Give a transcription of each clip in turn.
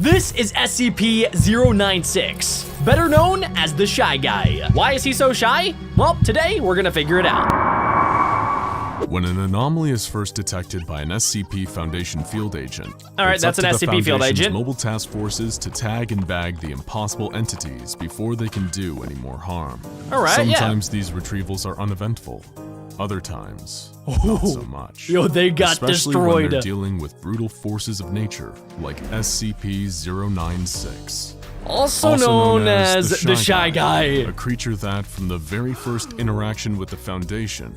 This is SCP-096, better known as the Shy Guy. Why is he so shy? Well, today we're gonna figure it out. When an anomaly is first detected by an SCP Foundation field agent, Alright, that's an SCP field agent. Mobile task forces to tag and bag the impossible entities before they can do any more harm. Alright, Sometimes these retrievals are uneventful. Other times, not so much. Yo, they got Especially destroyed. when they're dealing with brutal forces of nature, like SCP-096. Also known as the Shy Guy. A creature that, from the very first interaction with the Foundation,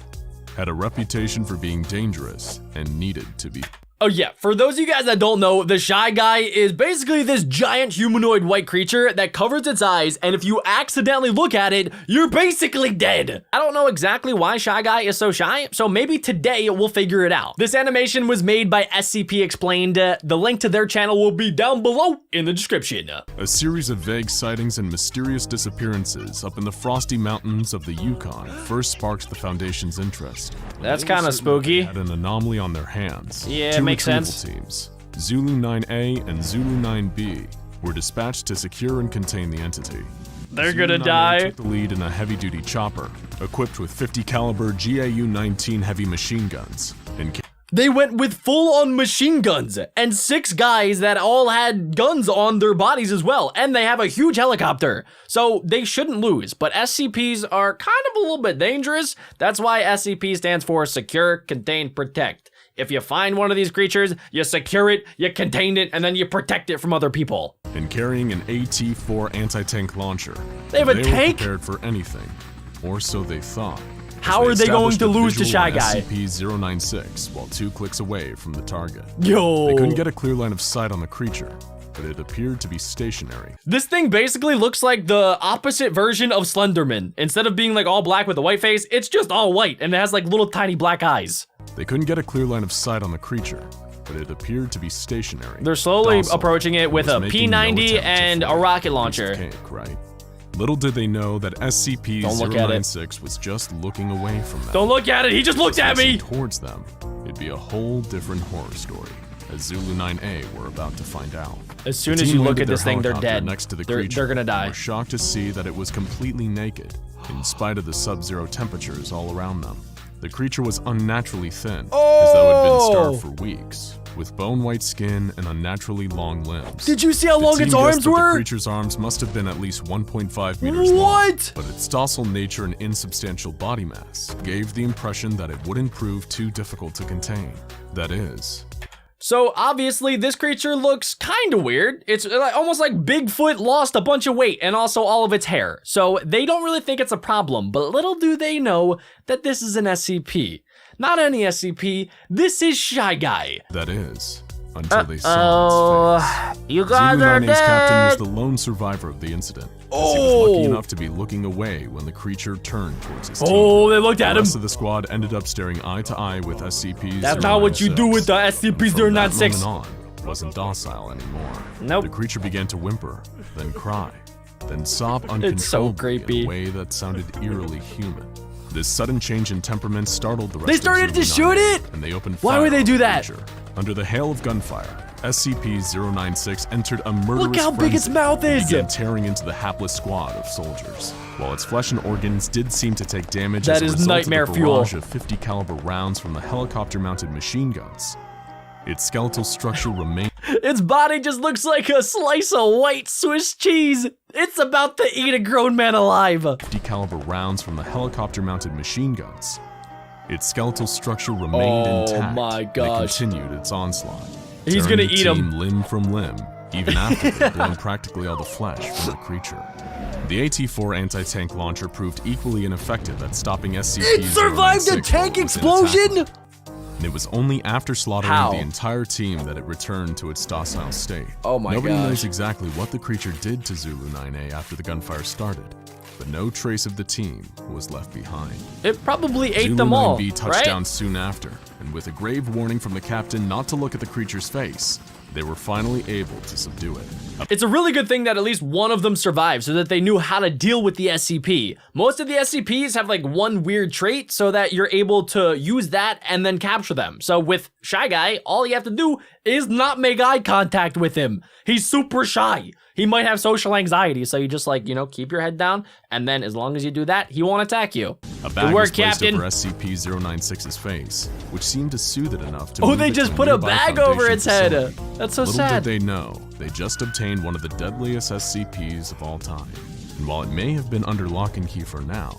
had a reputation for being dangerous and needed to be. Oh yeah, for those of you guys that don't know, the Shy Guy is basically this giant humanoid white creature that covers its eyes, and if you accidentally look at it, you're basically dead. I don't know exactly why Shy Guy is so shy, so maybe today we'll figure it out. This animation was made by SCP Explained. The link to their channel will be down below in the description. A series of vague sightings and mysterious disappearances up in the frosty mountains of the Yukon first sparked the Foundation's interest. That's kind of spooky. They had an anomaly on their hands. Yeah, makes sense. Teams, Zulu 9A and Zulu 9B, were dispatched to secure and contain the entity. They're Zulu gonna 9A die. took the lead in a heavy-duty chopper, equipped with 50 caliber GAU-19 heavy machine guns. They went with full-on machine guns, and 6 guys that all had guns on their bodies as well, and they have a huge helicopter. So they shouldn't lose, but SCPs are kind of a little bit dangerous. That's why SCP stands for Secure, Contain, Protect. If you find one of these creatures, you secure it, you contain it, and then you protect it from other people. And carrying an AT-4 anti-tank launcher. They have a tank? They were prepared for anything, or so they thought. How are they going to lose to Shy Guy? SCP-096 while 2 clicks away from the target. Yo. They couldn't get a clear line of sight on the creature, but it appeared to be stationary. This thing basically looks like the opposite version of Slenderman. Instead of being like all black with a white face, it's just all white, and it has like little tiny black eyes. They couldn't get a clear line of sight on the creature, but it appeared to be stationary. They're slowly docile, approaching it with a P90 and a rocket launcher. Cake, right? Little did they know that SCP-096 was just looking away from them. Don't look at it, he just looked at me! Towards them, it'd be a whole different horror story, as Zulu 9A were about to find out. As soon as you look at this thing, they're dead. Next to the They're gonna die. They were shocked to see that it was completely naked, in spite of the sub-zero temperatures all around them. The creature was unnaturally thin, as though it had been starved for weeks, with bone-white skin and unnaturally long limbs. Did you see how long its arms were? The creature's arms must have been at least 1.5 meters long, but its docile nature and insubstantial body mass gave the impression that it wouldn't prove too difficult to contain. That is, so obviously this creature looks kind of weird. It's almost like Bigfoot lost a bunch of weight and also all of its hair. So they don't really think it's a problem, but little do they know that this is an SCP. Not any SCP, this is Shy Guy. That is, until they saw its face. You guys Zulu are 9A's dead. captain was the lone survivor of the incident, as he was lucky enough to be looking away when the creature turned towards his team. Oh, they looked at The him. rest of the squad ended up staring eye to eye with SCP-096. That's not what you do with the SCP-096. From that moment on, wasn't docile anymore. Nope. The creature began to whimper, then cry, then sob uncontrollably It's so creepy. in a way that sounded eerily human. This sudden change in temperament startled the rest They started of to Zulu shoot 9A, it? and they opened Why fire would they on do the that? creature. Under the hail of gunfire, SCP-096 entered a murderous Look how big its frenzy mouth and is. began tearing into the hapless squad of soldiers. While its flesh and organs did seem to take damage That as a is result nightmare of the fuel. barrage of 50 caliber rounds from the helicopter-mounted machine guns, its skeletal structure remained. Its body just looks like a slice of white Swiss cheese. It's about to eat a grown man alive. 50 caliber rounds from the helicopter-mounted machine guns. Its skeletal structure remained intact. my and gosh. it continued its onslaught. He's tearing gonna the eat him. team limb from limb, even after they'd blown practically all the flesh from the creature. The AT-4 anti-tank launcher proved equally ineffective at stopping SCP-096. It survived a tank explosion? And it was only after slaughtering How? the entire team that it returned to its docile state. Oh my Nobody gosh. knows exactly what the creature did to Zulu 9A after the gunfire started, but no trace of the team was left behind. It probably ate Zulu them all, 9B touched right? down soon after, and with a grave warning from the captain not to look at the creature's face, they were finally able to subdue it. It's a really good thing that at least one of them survived so that they knew how to deal with the SCP. Most of the SCPs have like one weird trait so that you're able to use that and then capture them. So with Shy Guy, all you have to do is not make eye contact with him. He's super shy. He might have social anxiety, so you just like, you know, keep your head down, and then as long as you do that, he won't attack you. A bag was placed over SCP-096's face, which seemed to soothe it enough to Oh, they just put a bag over its head. That's so sad. Little did they know, they just obtained one of the deadliest SCPs of all time. And while it may have been under lock and key for now,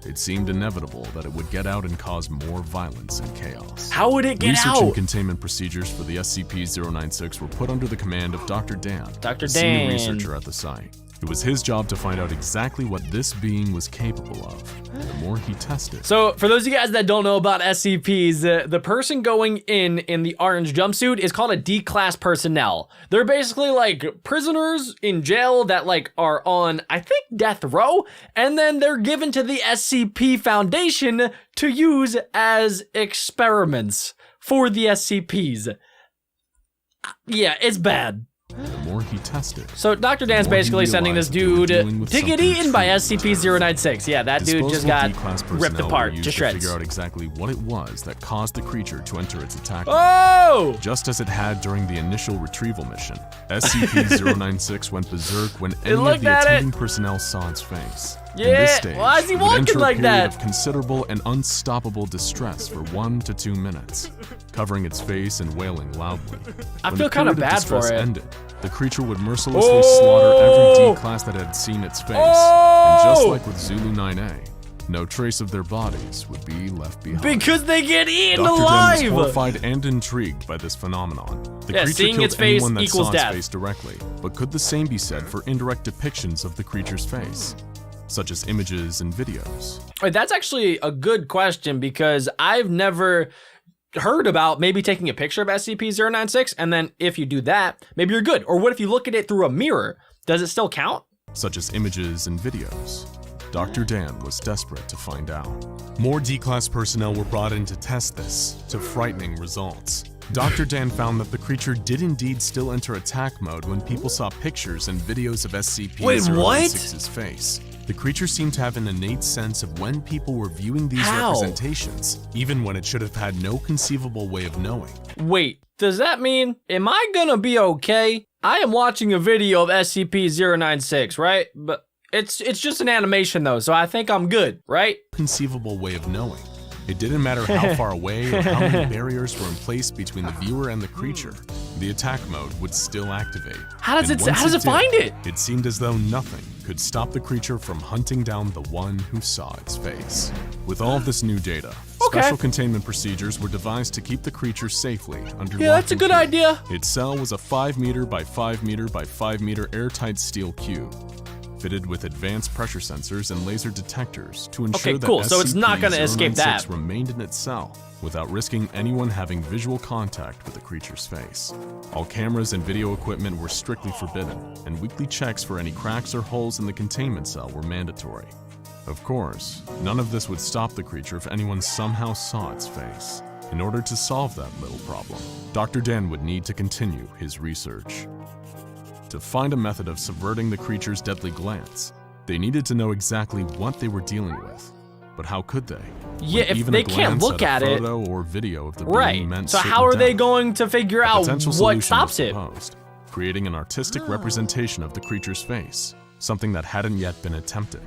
it seemed inevitable that it would get out and cause more violence and chaos. How would it get Research out? and containment procedures for the SCP-096 were put under the command of Dr. Dan, Dr. a senior Dan. researcher at the site. It was his job to find out exactly what this being was capable of. The more he tested. So, for those of you guys that don't know about SCPs, the person going in the orange jumpsuit is called a D-class personnel. They're basically like prisoners in jail that like are on, I think, death row, and then they're given to the SCP Foundation to use as experiments for the SCPs. Yeah, it's bad. The more he tested. So Dr. Dan's basically sending this dude to get eaten by SCP-096. Yeah, that dude just got ripped apart to shreds. To figure out exactly what it was that caused the creature to enter its attack. Oh! Just as it had during the initial retrieval mission, SCP-096 went berserk when any of the attending personnel saw its face. Yeah, In this stage, why is he it would walking enter like a period that? of considerable and unstoppable distress for 1 to 2 minutes, covering its face and wailing loudly. I When feel the kind of period bad for distress it. ended, the creature would mercilessly slaughter every D-class that had seen its face, and just like with Zulu 9A, no trace of their bodies would be left behind. Because they get eaten Dr. alive! Dan was horrified and intrigued by this phenomenon. The creature seeing killed its face anyone that equals saw death. its face directly, but could the same be said for indirect depictions of the creature's face, such as images and videos? Wait, that's actually a good question because I've never heard about maybe taking a picture of SCP-096 and then if you do that, maybe you're good. Or what if you look at it through a mirror? Does it still count? Such as images and videos. Dr. Dan was desperate to find out. More D-class personnel were brought in to test this, to frightening results. Dr. Dan found that the creature did indeed still enter attack mode when people saw pictures and videos of SCP-096's face. The creature seemed to have an innate sense of when people were viewing these representations, even when it should have had no conceivable way of knowing. Wait, does that mean, am I gonna be okay? I am watching a video of SCP-096, right? But it's just an animation though, so I think I'm good, right? Conceivable way of knowing. It didn't matter how far away or how many barriers were in place between the viewer and the creature. The attack mode would still activate. How does it find it? It seemed as though nothing could stop the creature from hunting down the one who saw its face. With all of this new data, special containment procedures were devised to keep the creature safely under lock that's a and good key. idea. Its cell was a 5 meter by 5 meter by 5 meter airtight steel cube, fitted with advanced pressure sensors and laser detectors to ensure that so it's not gonna escape that. SCP-096 remained in its cell without risking anyone having visual contact with the creature's face. All cameras and video equipment were strictly forbidden, and weekly checks for any cracks or holes in the containment cell were mandatory. Of course, none of this would stop the creature if anyone somehow saw its face. In order to solve that little problem, Dr. Dan would need to continue his research. To find a method of subverting the creature's deadly glance, they needed to know exactly what they were dealing with. But how could they? Yeah, if they can't look at it, photo or video of the right? being meant So how are they going to figure out potential what solution stops was it? proposed, creating an artistic representation of the creature's face, something that hadn't yet been attempted.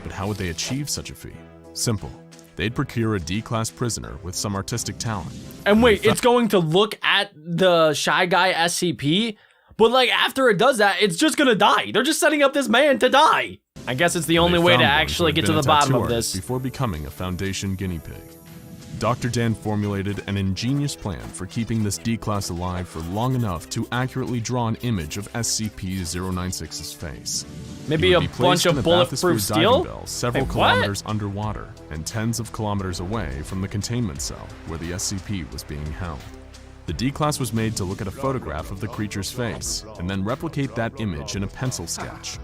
But how would they achieve such a feat? Simple. They'd procure a D-class prisoner with some artistic talent. And wait, it's going to look at the Shy Guy SCP? But like after it does that, it's just gonna die. They're just setting up this man to die. I guess it's the only way to actually get to the bottom of this. Before becoming a Foundation guinea pig, Dr. Dan formulated an ingenious plan for keeping this D-class alive for long enough to accurately draw an image of SCP-096's face. Maybe a bunch of bulletproof steel? Several kilometers underwater and tens of kilometers away from the containment cell where the SCP was being held. The D-class was made to look at a photograph of the creature's face and then replicate that image in a pencil sketch.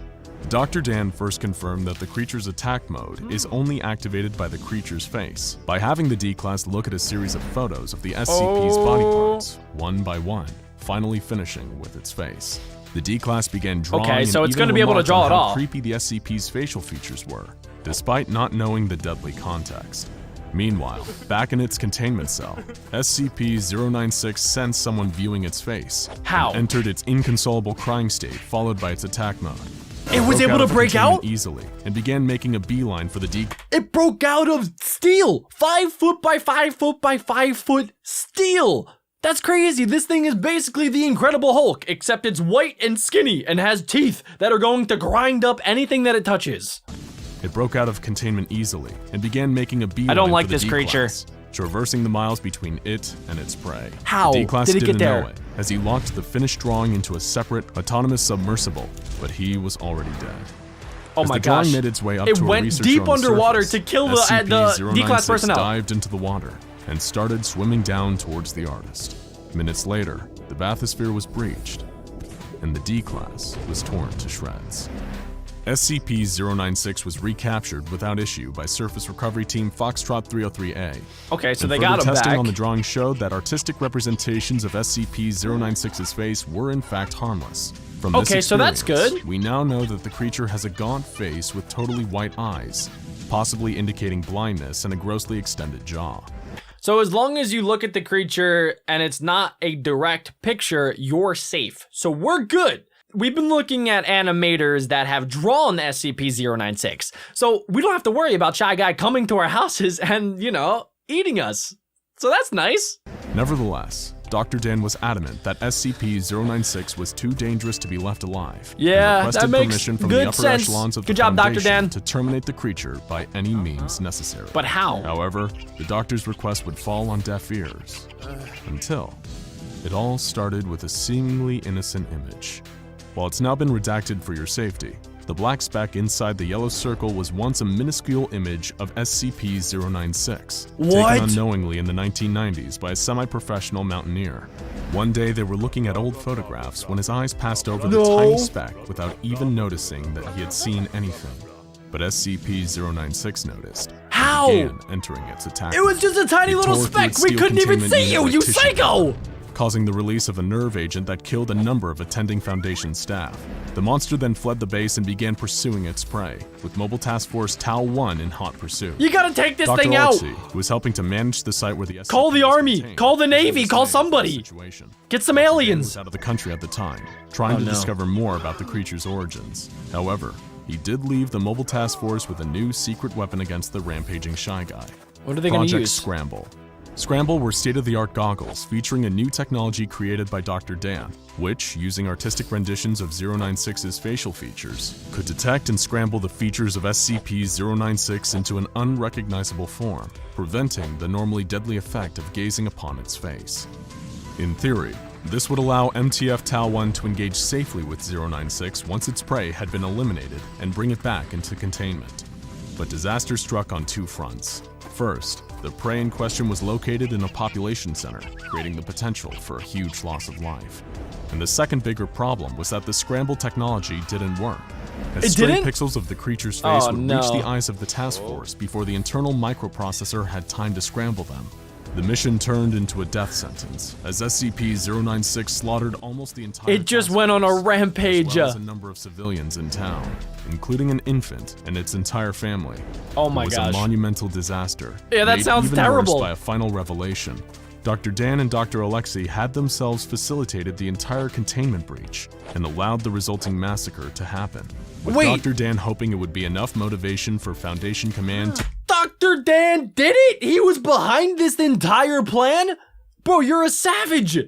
Dr. Dan first confirmed that the creature's attack mode is only activated by the creature's face by having the D-class look at a series of photos of the SCP's body parts, one by one, finally finishing with its face. The D-class began drawing so it's going to be able to draw it all. How creepy the SCP's facial features were, despite not knowing the deadly context. Meanwhile, back in its containment cell, SCP-096 sensed someone viewing its face. How? And entered its inconsolable crying state, followed by its attack mode. It was able to break out easily and began making a beeline for the It broke out of steel. 5 foot by 5 foot by 5 foot steel. That's crazy. This thing is basically the Incredible Hulk, except it's white and skinny and has teeth that are going to grind up anything that it touches. It broke out of containment easily and began making a beeline I don't like for the this D-class, creature. traversing the miles between it and its prey. How the D-class did it get didn't there? know it, as he locked the finished drawing into a separate, autonomous submersible, but he was already dead. Oh As my the drawing gosh. made its way up It to a went researcher deep on the underwater surface, to kill the D-class SCP-096 personnel. dived into the water and started swimming down towards the artist. Minutes later, the bathysphere was breached, and the D-class was torn to shreds. SCP-096 was recaptured without issue by Surface Recovery Team Foxtrot 303A. Okay, so And they got him testing back. on the drawing showed that artistic representations of SCP-096's face were in fact harmless. From this Okay, so that's experience, good. We now know that the creature has a gaunt face with totally white eyes, possibly indicating blindness and a grossly extended jaw. So as long as you look at the creature and it's not a direct picture, you're safe. So we're good. We've been looking at animators that have drawn SCP-096. So we don't have to worry about Shy Guy coming to our houses and, eating us. So that's nice. Nevertheless, Dr. Dan was adamant that SCP-096 was too dangerous to be left alive. Yeah, and requested that makes permission from good the upper sense. echelons of Good the job, Dr. Foundation Dan. to terminate the creature by any means necessary. But how? However, the doctor's request would fall on deaf ears. Until it all started with a seemingly innocent image. While it's now been redacted for your safety, the black speck inside the yellow circle was once a minuscule image of SCP-096, What? taken unknowingly in the 1990s by a semi-professional mountaineer. One day they were looking at old photographs when his eyes passed over the tiny speck without even noticing that he had seen anything. But SCP-096 noticed. How? Began entering its attack. It was just a tiny It little tore through speck. its We steel couldn't even containment see unit you, like you tissue psycho! paper, causing the release of a nerve agent that killed a number of attending Foundation staff. The monster then fled the base and began pursuing its prey, with Mobile Task Force Tau-1 in hot pursuit. You gotta take this Dr. thing out. Alexei, who was helping to manage the site where the SCP Call the was army, contained, call the was Navy, in call the somebody. situation. Get some Dan aliens. was out of the country at the time, trying to no. discover more about the creature's origins. However, he did leave the Mobile Task Force with a new secret weapon against the rampaging Shy Guy. What are they gonna Project use? Scramble. Scramble were state-of-the-art goggles featuring a new technology created by Dr. Dan, which, using artistic renditions of 096's facial features, could detect and scramble the features of SCP-096 into an unrecognizable form, preventing the normally deadly effect of gazing upon its face. In theory, this would allow MTF Tau-1 to engage safely with 096 once its prey had been eliminated and bring it back into containment. But disaster struck on two fronts. First, the prey in question was located in a population center, creating the potential for a huge loss of life. And the second bigger problem was that the scramble technology didn't work, as It stray didn't? pixels of the creature's face Oh, would no. reach the eyes of the task force before the internal microprocessor had time to scramble them. The mission turned into a death sentence, as SCP-096 slaughtered almost the entire It just task went on a force, rampage. as well as a number of civilians in town, including an infant and its entire family. Oh my It was gosh. a monumental disaster. Yeah, that made sounds even terrible. Worse by a final revelation. Dr. Dan and Dr. Alexei had themselves facilitated the entire containment breach and allowed the resulting massacre to happen. With Wait. Dr. Dan hoping it would be enough motivation for Foundation Command to Dr. Dan did it? He was behind this entire plan? Bro, you're a savage.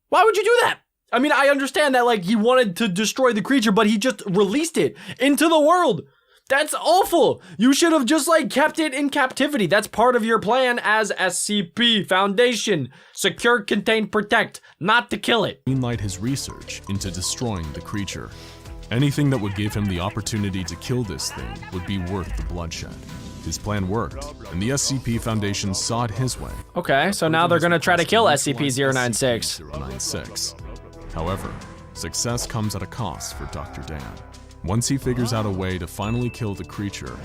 Why would you do that? I mean, I understand that, he wanted to destroy the creature, but he just released it into the world. That's awful. You should have just, kept it in captivity. That's part of your plan as SCP Foundation. Secure, contain, protect, not to kill it. greenlight his research into destroying the creature. Anything that would give him the opportunity to kill this thing would be worth the bloodshed. His plan worked, and the SCP Foundation saw it his way. Okay, so now they're gonna try to kill SCP-096. 096. However, success comes at a cost for Dr. Dan. Once he figures out a way to finally kill the creature,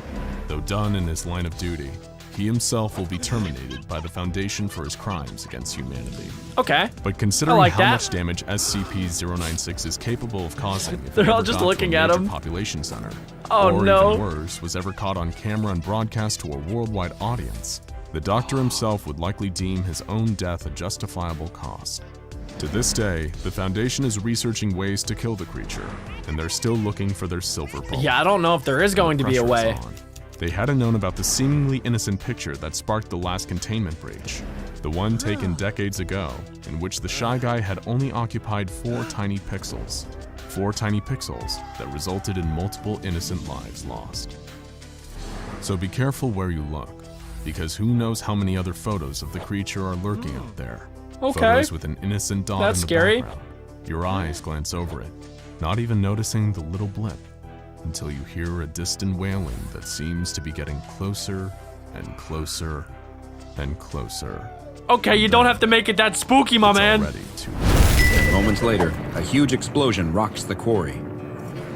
though done in his line of duty, he himself will be terminated by the Foundation for his crimes against humanity. Okay. But considering I like how that. much damage SCP-096 is capable of causing if They're it all ever just got to looking a at major him. population center, Oh, or no. even worse, was ever caught on camera and broadcast to a worldwide audience, The doctor himself would likely deem his own death a justifiable cause. To this day, the Foundation is researching ways to kill the creature, and they're still looking for their silver bullet. Yeah, I don't know if there is going to be a way. They hadn't known about the seemingly innocent picture that sparked the last containment breach, the one taken decades ago, in which the Shy Guy had only occupied 4 tiny pixels. 4 tiny pixels that resulted in multiple innocent lives lost. So be careful where you look, because who knows how many other photos of the creature are lurking out there. Okay. Photos with an innocent dot That's in the scary. background. Your eyes glance over it, not even noticing the little blip, until you hear a distant wailing that seems to be getting closer and closer and closer. Okay, you don't have to make it that spooky, my man. Already too late. Moments later, a huge explosion rocks the quarry.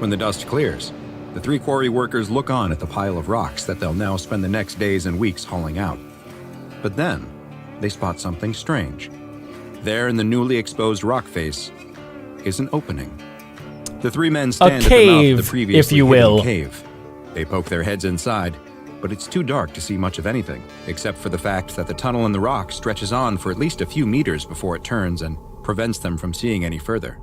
When the dust clears, the 3 quarry workers look on at the pile of rocks that they'll now spend the next days and weeks hauling out. But then, they spot something strange. There in the newly exposed rock face is an opening. The 3 men stand at the mouth of the previously if you hidden will. cave. They poke their heads inside, but it's too dark to see much of anything, except for the fact that the tunnel in the rock stretches on for at least a few meters before it turns and prevents them from seeing any further.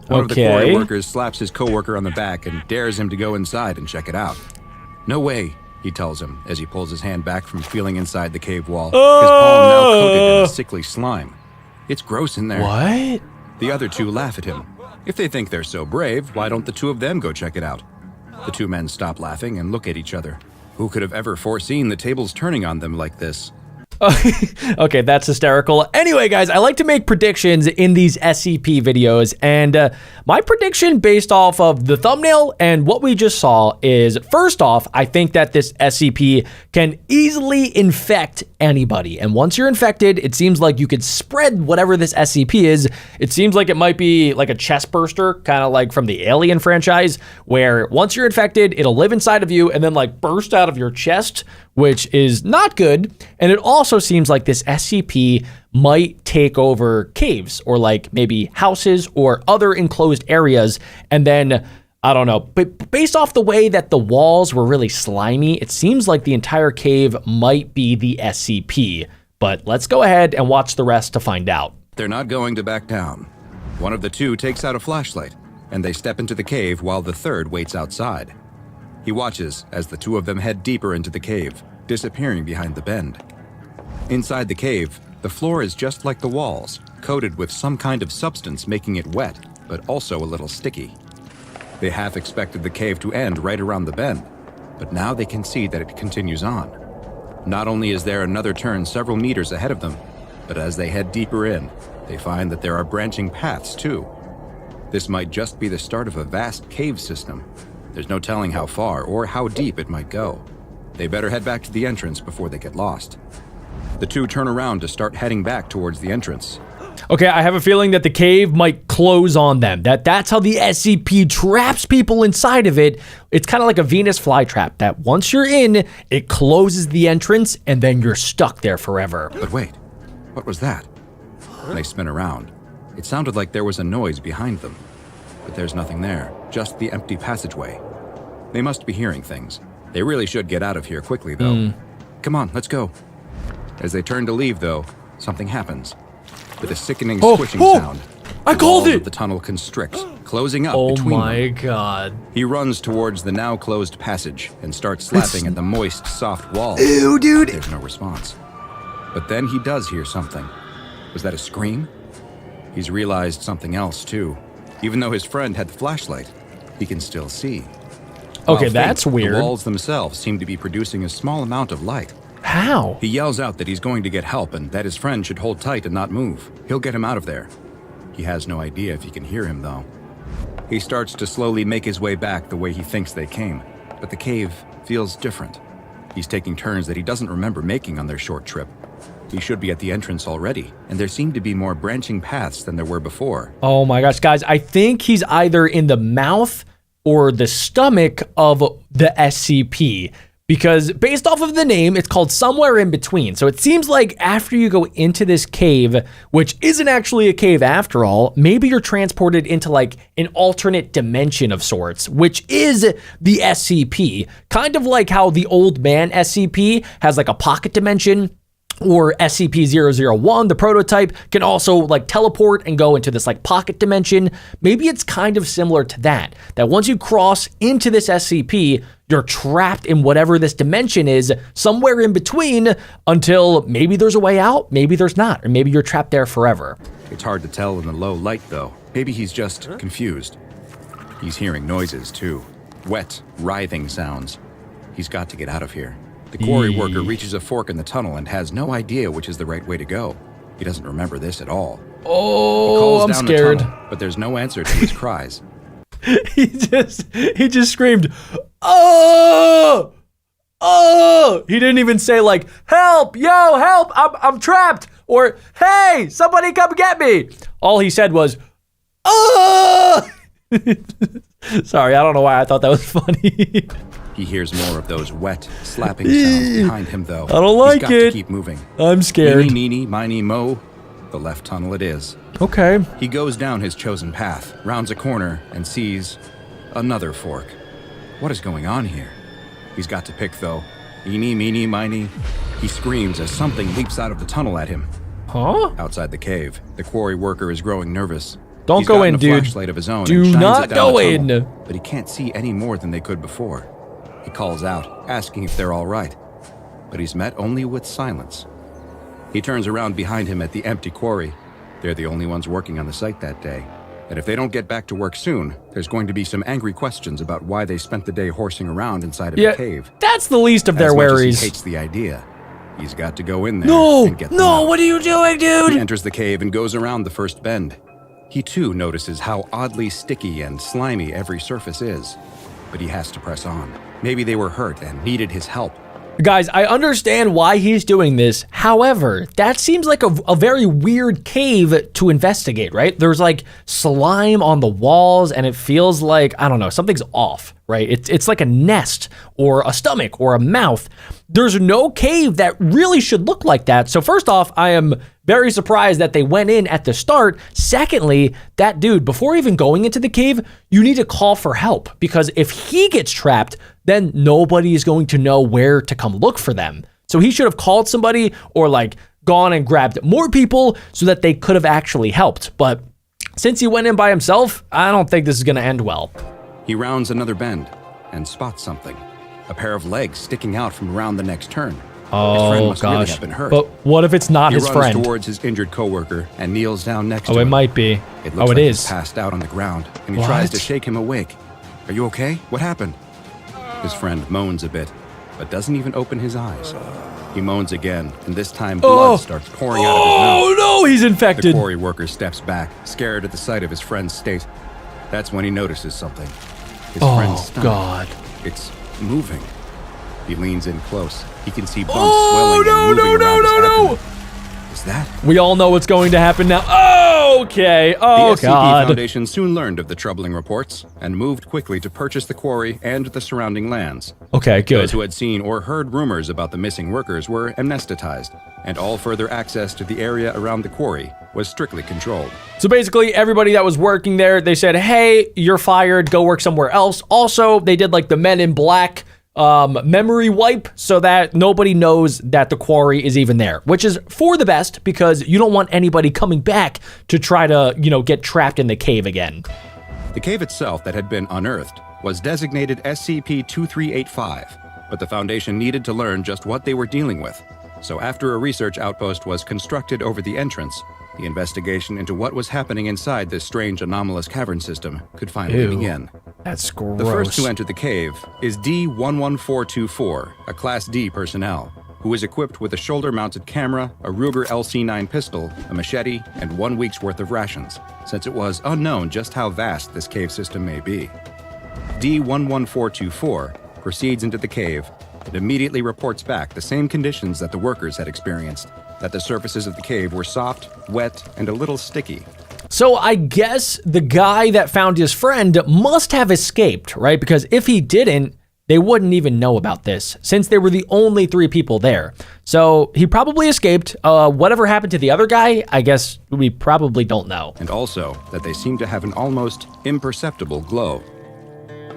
One of the quarry workers slaps his coworker on the back and dares him to go inside and check it out. "No way," he tells him as he pulls his hand back from feeling inside the cave wall, his palm now coated in a sickly slime. "It's gross in there." What? The other 2 laugh at him. If they think they're so brave, why don't the 2 of them go check it out? The 2 men stop laughing and look at each other. Who could have ever foreseen the tables turning on them like this? Okay, that's hysterical. Anyway, guys, I like to make predictions in these SCP videos, and my prediction based off of the thumbnail and what we just saw is, first off, I think that this SCP can easily infect anybody, and once you're infected, it seems like you could spread whatever this SCP is. It seems like it might be like a chest burster, kind of like from the Alien franchise, where once you're infected, it'll live inside of you and then like burst out of your chest, which is not good. And it also seems like this SCP might take over caves or like maybe houses or other enclosed areas. And then, I don't know, but based off the way that the walls were really slimy, it seems like the entire cave might be the SCP. But let's go ahead and watch the rest to find out. They're not going to back down. One of the 2 takes out a flashlight, and they step into the cave while the 3rd waits outside. He watches as the 2 of them head deeper into the cave, disappearing behind the bend. Inside the cave, the floor is just like the walls, coated with some kind of substance making it wet, but also a little sticky. They half expected the cave to end right around the bend, but now they can see that it continues on. Not only is there another turn several meters ahead of them, but as they head deeper in, they find that there are branching paths too. This might just be the start of a vast cave system. There's no telling how far or how deep it might go. They better head back to the entrance before they get lost. The 2 turn around to start heading back towards the entrance. Okay, I have a feeling that the cave might close on them. That's how the SCP traps people inside of it. It's kind of like a Venus flytrap that once you're in, it closes the entrance and then you're stuck there forever. But wait, what was that? They spin around. It sounded like there was a noise behind them. But there's nothing there, just the empty passageway. They must be hearing things. They really should get out of here quickly, though. Come on, let's go. As they turn to leave, though, something happens. With a sickening squishing sound, I called it! The tunnel constricts, closing up Oh between my them. god. He runs towards the now closed passage and starts slapping at the moist, soft walls. Ew, dude. There's no response. But then he does hear something. Was that a scream? He's realized something else, too. Even though his friend had the flashlight, he can still see. Okay, While that's faint, weird. The walls themselves seem to be producing a small amount of light. How? He yells out that he's going to get help and that his friend should hold tight and not move. He'll get him out of there. He has no idea if he can hear him, though. He starts to slowly make his way back the way he thinks they came, but the cave feels different. He's taking turns that he doesn't remember making on their short trip. He should be at the entrance already, and there seem to be more branching paths than there were before. Oh my gosh, guys, I think he's either in the mouth or the stomach of the SCP, because based off of the name, it's called Somewhere in Between. So it seems like after you go into this cave, which isn't actually a cave after all, maybe you're transported into like an alternate dimension of sorts, which is the SCP. Kind of like how the Old Man SCP has like a pocket dimension, or SCP-001, the prototype, can also like teleport and go into this like pocket dimension. Maybe it's kind of similar to that once you cross into this SCP, you're trapped in whatever this dimension is, somewhere in between, until maybe there's a way out, maybe there's not, or maybe you're trapped there forever. It's hard to tell in the low light, though. Maybe he's just confused. He's hearing noises, too. Wet, writhing sounds. He's got to get out of here. The quarry worker reaches a fork in the tunnel and has no idea which is the right way to go. He doesn't remember this at all. Oh, I'm scared. The tunnel, but there's no answer to his cries. He just screamed, "Oh! Oh!" He didn't even say like, "Help! Yo, help! I'm trapped!" Or, "Hey, somebody come get me!" All he said was, "Oh!" Sorry, I don't know why I thought that was funny. He hears more of those wet, slapping sounds behind him, though. I don't like He's got it. To keep moving. I'm scared. Meeny, meeny, miny, mo. The left tunnel it is. Okay. He goes down his chosen path, rounds a corner, and sees another fork. What is going on here? He's got to pick, though. Eeny, meeny, miny. He screams as something leaps out of the tunnel at him. Huh? Outside the cave, the quarry worker is growing nervous. Don't go in, dude. He's got a flashlight of his own Do and shines not it down go the tunnel, in. But he can't see any more than they could before. He calls out, asking if they're all right. But he's met only with silence. He turns around behind him at the empty quarry. They're the only ones working on the site that day. And if they don't get back to work soon, there's going to be some angry questions about why they spent the day horsing around inside of the cave. That's the least of their worries. As much as he hates the idea, he's got to go in there and get them No, out. what are you doing, dude? He enters the cave and goes around the first bend. He too notices how oddly sticky and slimy every surface is. But he has to press on. Maybe they were hurt and needed his help. Guys, I understand why he's doing this. However, that seems like a very weird cave to investigate, right? There's like slime on the walls and it feels like, I don't know, something's off, right? It's like a nest or a stomach or a mouth. There's no cave that really should look like that. So first off, I am very surprised that they went in at the start. Secondly, that dude, before even going into the cave, you need to call for help, because if he gets trapped, then nobody is going to know where to come look for them. So he should have called somebody or like gone and grabbed more people so that they could have actually helped. But since he went in by himself, I don't think this is going to end well. He rounds another bend and spots something. A pair of legs sticking out from around the next turn. His friend must really have been hurt. But what if it's not his friend? He runs towards his injured coworker and kneels down next to him. Oh, it might be. It looks like it he's is. passed out on the ground, and he tries to shake him awake. Are you okay? What happened? His friend moans a bit, but doesn't even open his eyes. He moans again, and this time blood starts pouring out of his mouth. Oh no, he's infected. The quarry worker steps back, scared at the sight of his friend's state. That's when he notices something. His friend's stomach. God. It's moving. He leans in close. He can see bumps swelling and moving around his abdomen. Is that? We all know what's going to happen now. Okay. Oh, the SCP God. Foundation soon learned of the troubling reports and moved quickly to purchase the quarry and the surrounding lands. Okay, good. Those who had seen or heard rumors about the missing workers were amnesticized, and all further access to the area around the quarry was strictly controlled. So basically, everybody that was working there, they said, hey, you're fired, go work somewhere else. Also, they did like the Men in Black memory wipe so that nobody knows that the quarry is even there, which is for the best because you don't want anybody coming back to try to, get trapped in the cave again. The cave itself that had been unearthed was designated SCP-2385, but the Foundation needed to learn just what they were dealing with. So after a research outpost was constructed over the entrance, the investigation into what was happening inside this strange anomalous cavern system could finally begin. That's gross. The first to enter the cave is D-11424, a Class D personnel, who is equipped with a shoulder-mounted camera, a Ruger LC-9 pistol, a machete, and 1 week's worth of rations, since it was unknown just how vast this cave system may be. D-11424 proceeds into the cave and immediately reports back the same conditions that the workers had experienced, that the surfaces of the cave were soft, wet, and a little sticky. So I guess the guy that found his friend must have escaped, right? Because if he didn't, they wouldn't even know about this since they were the only 3 people there. So he probably escaped. Whatever happened to the other guy, I guess we probably don't know. And also that they seem to have an almost imperceptible glow.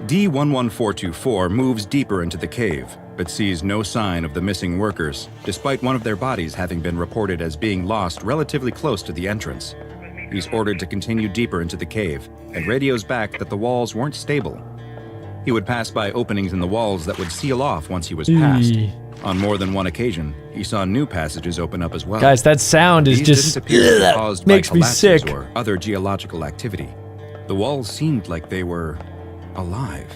D11424 moves deeper into the cave, but sees no sign of the missing workers, despite one of their bodies having been reported as being lost relatively close to the entrance. He's ordered to continue deeper into the cave, and radios back that the walls weren't stable. He would pass by openings in the walls that would seal off once he was past. On more than one occasion, he saw new passages open up as well. Guys, that sound is These just didn't appear to be caused makes by me collapses sick. or other geological activity. The walls seemed like they were alive.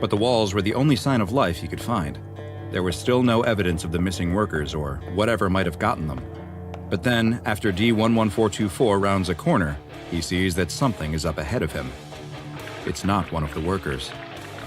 But the walls were the only sign of life he could find. There was still no evidence of the missing workers or whatever might have gotten them. But then, after D11424 rounds a corner, he sees that something is up ahead of him. It's not one of the workers.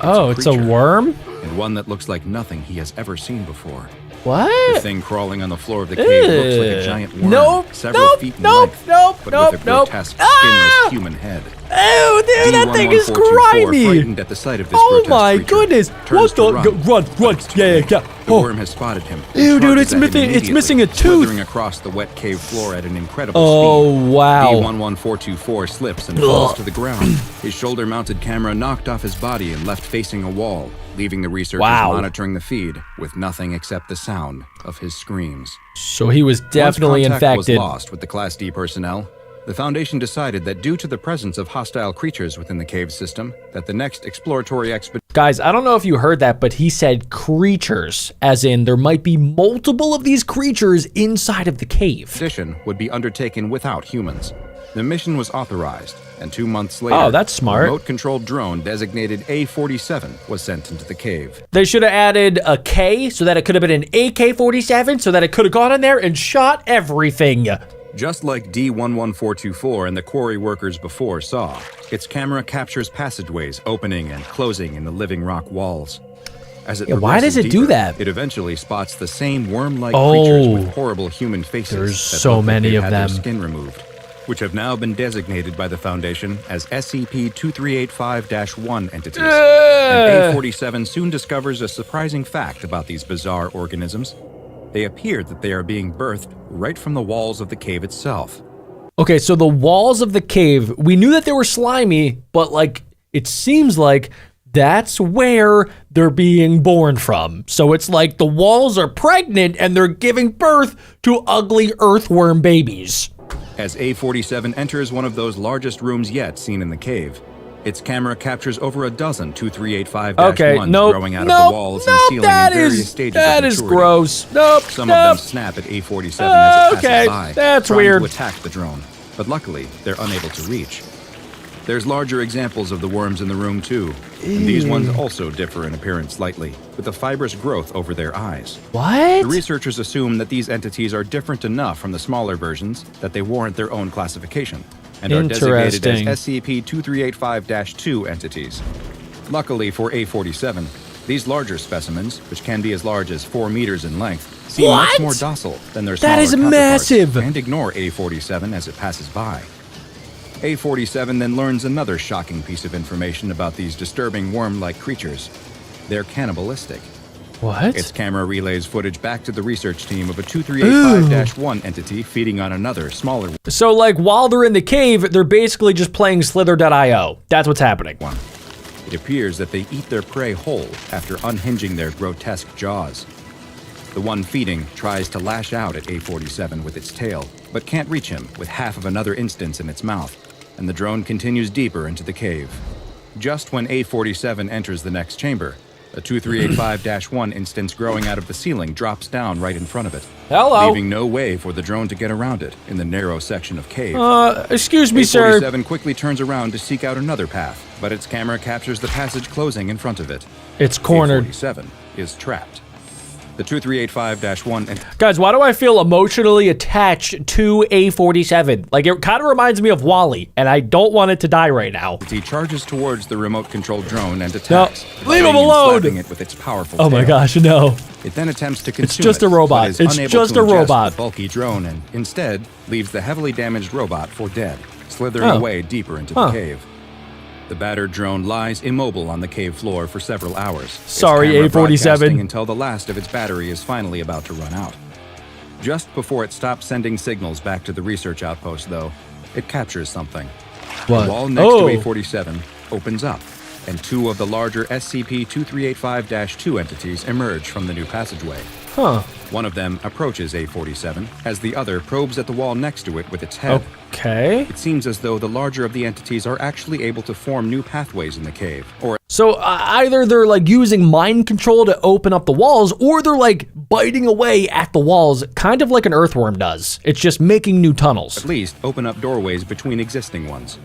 Oh, it's a creature, worm? and one that looks like nothing he has ever seen before. The What? thing crawling on the floor of the cave looks like a giant worm, Nope, several nope, feet in nope, length, nope, but nope, with a nope. grotesque, Ah! skinless human head. Oh, dude, that thing is D11424, grimy. frightened at the sight of this Oh grotesque my creature, goodness. turns What to the? run. Run. But it's too Yeah, late. yeah. The Oh. worm has spotted him. and Ew, dude, charges it's at him missing immediately, a tooth. slithering across the wet cave floor at an incredible Oh, speed. wow. D11424 slips and falls to the ground. His shoulder-mounted camera knocked off his body and left facing a wall, leaving the researchers Wow. monitoring the feed with nothing except the sound of his screams. So he was definitely Once contact infected. was lost with the Class D personnel, the Foundation decided that due to the presence of hostile creatures within the cave system, that the next exploratory expedition Guys, I don't know if you heard that, but he said creatures, as in there might be multiple of these creatures inside of the cave. would be undertaken without humans. The mission was authorized, and 2 months later, Oh, that's smart. a remote-controlled drone designated A47 was sent into the cave. They should have added a K so that it could have been an AK-47 so that it could have gone in there and shot everything. Just like D11424 and the quarry workers before saw, its camera captures passageways opening and closing in the living rock walls. As it why does progresses it do deeper, that? It eventually spots the same worm-like Oh. creatures with horrible human faces. There's that so look like many they've of had their them. skin removed, which have now been designated by the Foundation as SCP-2385-1 entities. And A47 soon discovers a surprising fact about these bizarre organisms. They appear that they are being birthed right from the walls of the cave itself. Okay, so the walls of the cave, we knew that they were slimy, but like, it seems like that's where they're being born from. So it's like the walls are pregnant and they're giving birth to ugly earthworm babies. As A47 enters one of those largest rooms yet seen in the cave, its camera captures over a dozen 2385-1s Okay, nope, growing out of nope, the walls nope, and ceiling that in various is, stages that of is maturity. gross. Nope, Some nope. of them snap at A47 as it passes Okay, by, that's trying weird. to attack the drone, but luckily they're unable to reach. There's larger examples of the worms in the room too, and these ones also differ in appearance slightly, with a fibrous growth over their eyes. What? The researchers assume that these entities are different enough from the smaller versions that they warrant their own classification, and are designated as Interesting. SCP-2385-2 entities. Luckily for A47, these larger specimens, which can be as large as 4 meters in length, seem What? much more docile than their smaller That is counterparts massive. and ignore A47 as it passes by. A47 then learns another shocking piece of information about these disturbing worm-like creatures. They're cannibalistic. What? Its camera relays footage back to the research team of a 2385-1 entity feeding on another, smaller So like while they're in the cave, they're basically just playing Slither.io. That's what's happening. one. It appears that they eat their prey whole after unhinging their grotesque jaws. The one feeding tries to lash out at A47 with its tail, but can't reach him with half of another instance in its mouth, and the drone continues deeper into the cave. Just when A47 enters the next chamber, a 2385-1 instance growing out of the ceiling drops down right in front of it, Hello. leaving no way for the drone to get around it in the narrow section of cave. Excuse me, sir. A47 quickly turns around to seek out another path, but its camera captures the passage closing in front of it. It's cornered. A47 is trapped. The 2385-1 and Guys, why do I feel emotionally attached to A47? Like, it kind of reminds me of Wall-E, and I don't want it to die right now. he charges towards the remote-controlled drone and attacks, leave him biting and alone! slapping it with its powerful Oh my tail. gosh, no. It then attempts to consume just it, a robot. but is It's unable just to a ingest robot. the bulky drone and instead leaves the heavily damaged robot for dead, slithering Oh. away deeper into the cave. The The battered drone lies immobile on the cave floor for several hours. Sorry, its camera A-47. broadcasting until the last of its battery is finally about to run out. Just before it stops sending signals back to the research outpost, though, it captures something. What? The wall next to A-47 opens up, and two of the larger SCP-2385-2 entities emerge from the new passageway. Huh. One of them approaches A-47, as the other probes at the wall next to it with its head. Okay. It seems as though the larger of the entities are actually able to form new pathways in the cave, or So either they're like using mind control to open up the walls, or they're like biting away at the walls, kind of like an earthworm does. It's just making new tunnels. at least open up doorways between existing ones.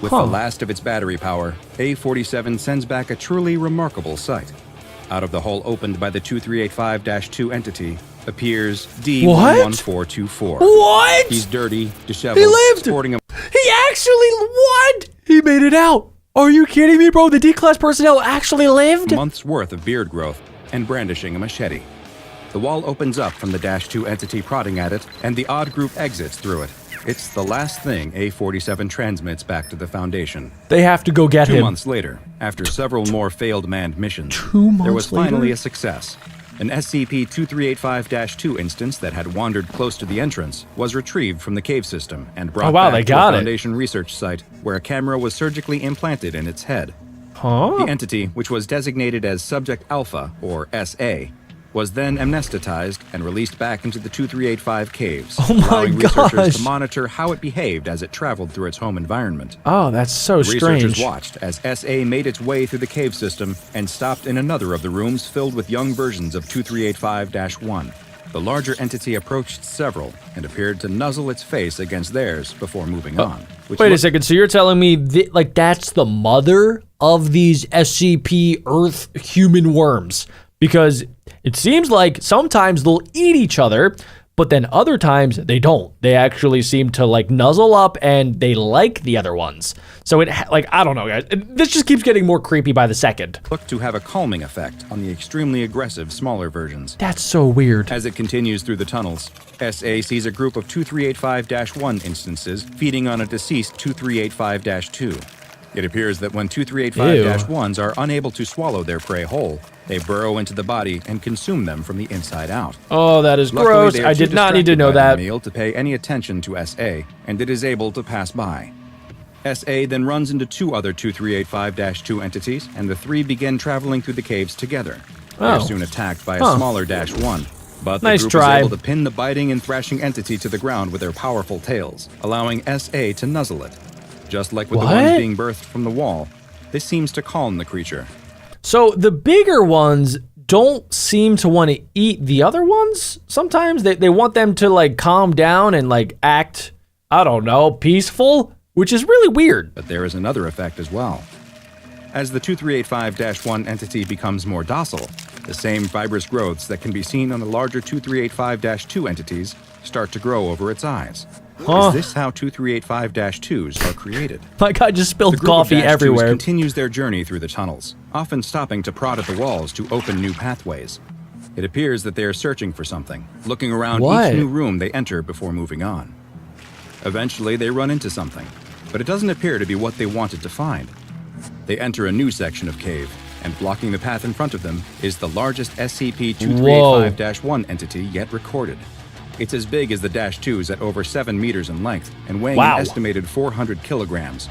With the last of its battery power, A-47 sends back a truly remarkable sight. Out of the hole opened by the 2385-2 entity appears D-11424. What? He's dirty, disheveled, He lived! sporting a He actually, what? He made it out. Are you kidding me, bro? The D-class personnel actually lived? month's worth of beard growth and brandishing a machete. The wall opens up from the -2 entity prodding at it, and the odd group exits through it. It's the last thing A-47 transmits back to the Foundation. They have to go get 2 him. months later, after several more failed manned missions, 2 months there was finally later? a success. An SCP-2385-2 instance that had wandered close to the entrance was retrieved from the cave system and brought wow, back they to got a it. Foundation research site where a camera was surgically implanted in its head. Huh? The entity, which was designated as Subject Alpha, or SA, was then amnesticized and released back into the 2385 caves, Oh my allowing researchers gosh. to monitor how it behaved as it traveled through its home environment. Oh, that's so Researchers strange. watched as SA made its way through the cave system and stopped in another of the rooms filled with young versions of 2385-1. The larger entity approached several and appeared to nuzzle its face against theirs before moving on. which Wait a looked- second, so you're telling me like that's the mother of these SCP Earth human worms? Because it seems like sometimes they'll eat each other, but then other times they don't. They actually seem to like nuzzle up and they like the other ones. So it like, I don't know, guys. This just keeps getting more creepy by the second. Looked to have a calming effect on the extremely aggressive smaller versions. That's so weird. As it continues through the tunnels, SA sees a group of 2385-1 instances feeding on a deceased 2385-2. It appears that when 2385-1s are unable to swallow their prey whole, they burrow into the body and consume them from the inside out. Oh, that is Luckily, gross. they are I too did not need to distracted know by that. the meal to pay any attention to SA, and it is able to pass by. SA then runs into 2 other 2385-2 entities, and the 3 begin traveling through the caves together. They are Oh. soon attacked by a smaller -1, but the Nice group try. is able to pin the biting and thrashing entity to the ground with their powerful tails, allowing SA to nuzzle it. Just like with the What? ones being birthed from the wall, this seems to calm the creature. So the bigger ones don't seem to want to eat the other ones. Sometimes they want them to like calm down and like act, I don't know, peaceful, which is really weird. But there is another effect as well. As the 2385-1 entity becomes more docile, the same fibrous growths that can be seen on the larger 2385-2 entities start to grow over its eyes. Huh. Is this how 2385-2s are created? My God, just The spilled group of coffee -2s everywhere. continues their journey through the tunnels, often stopping to prod at the walls to open new pathways. It appears that they are searching for something, looking around What? each new room they enter before moving on. Eventually, they run into something, but it doesn't appear to be what they wanted to find. They enter a new section of cave, and blocking the path in front of them is the largest SCP-2385-1 entity yet recorded. It's as big as the -2s at over 7 meters in length and weighing Wow. an estimated 400 kilograms.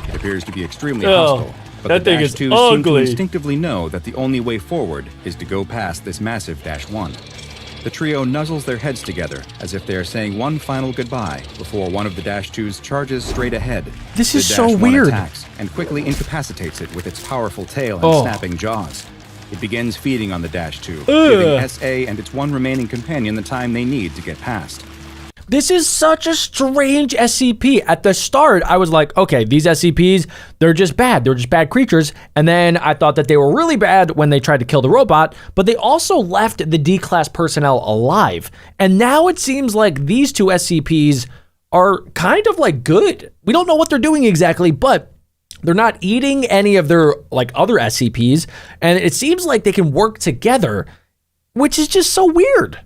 It appears to be extremely Oh, hostile, but that the thing is -2s seem to ugly. instinctively know that the only way forward is to go past this massive -1. The trio nuzzles their heads together as if they are saying one final goodbye before one of the -2s charges straight ahead. This The is so -1 weird. attacks and quickly incapacitates it with its powerful tail and Oh. snapping jaws. It begins feeding on the -2, giving SA and its one remaining companion the time they need to get past. This is such a strange SCP. At the start, I was like, okay, these SCPs, they're just bad. They're just bad creatures. And then I thought that they were really bad when they tried to kill the robot, but they also left the D-class personnel alive. And now it seems like these 2 SCPs are kind of like good. We don't know what they're doing exactly, but they're not eating any of their like other SCPs. And it seems like they can work together, which is just so weird.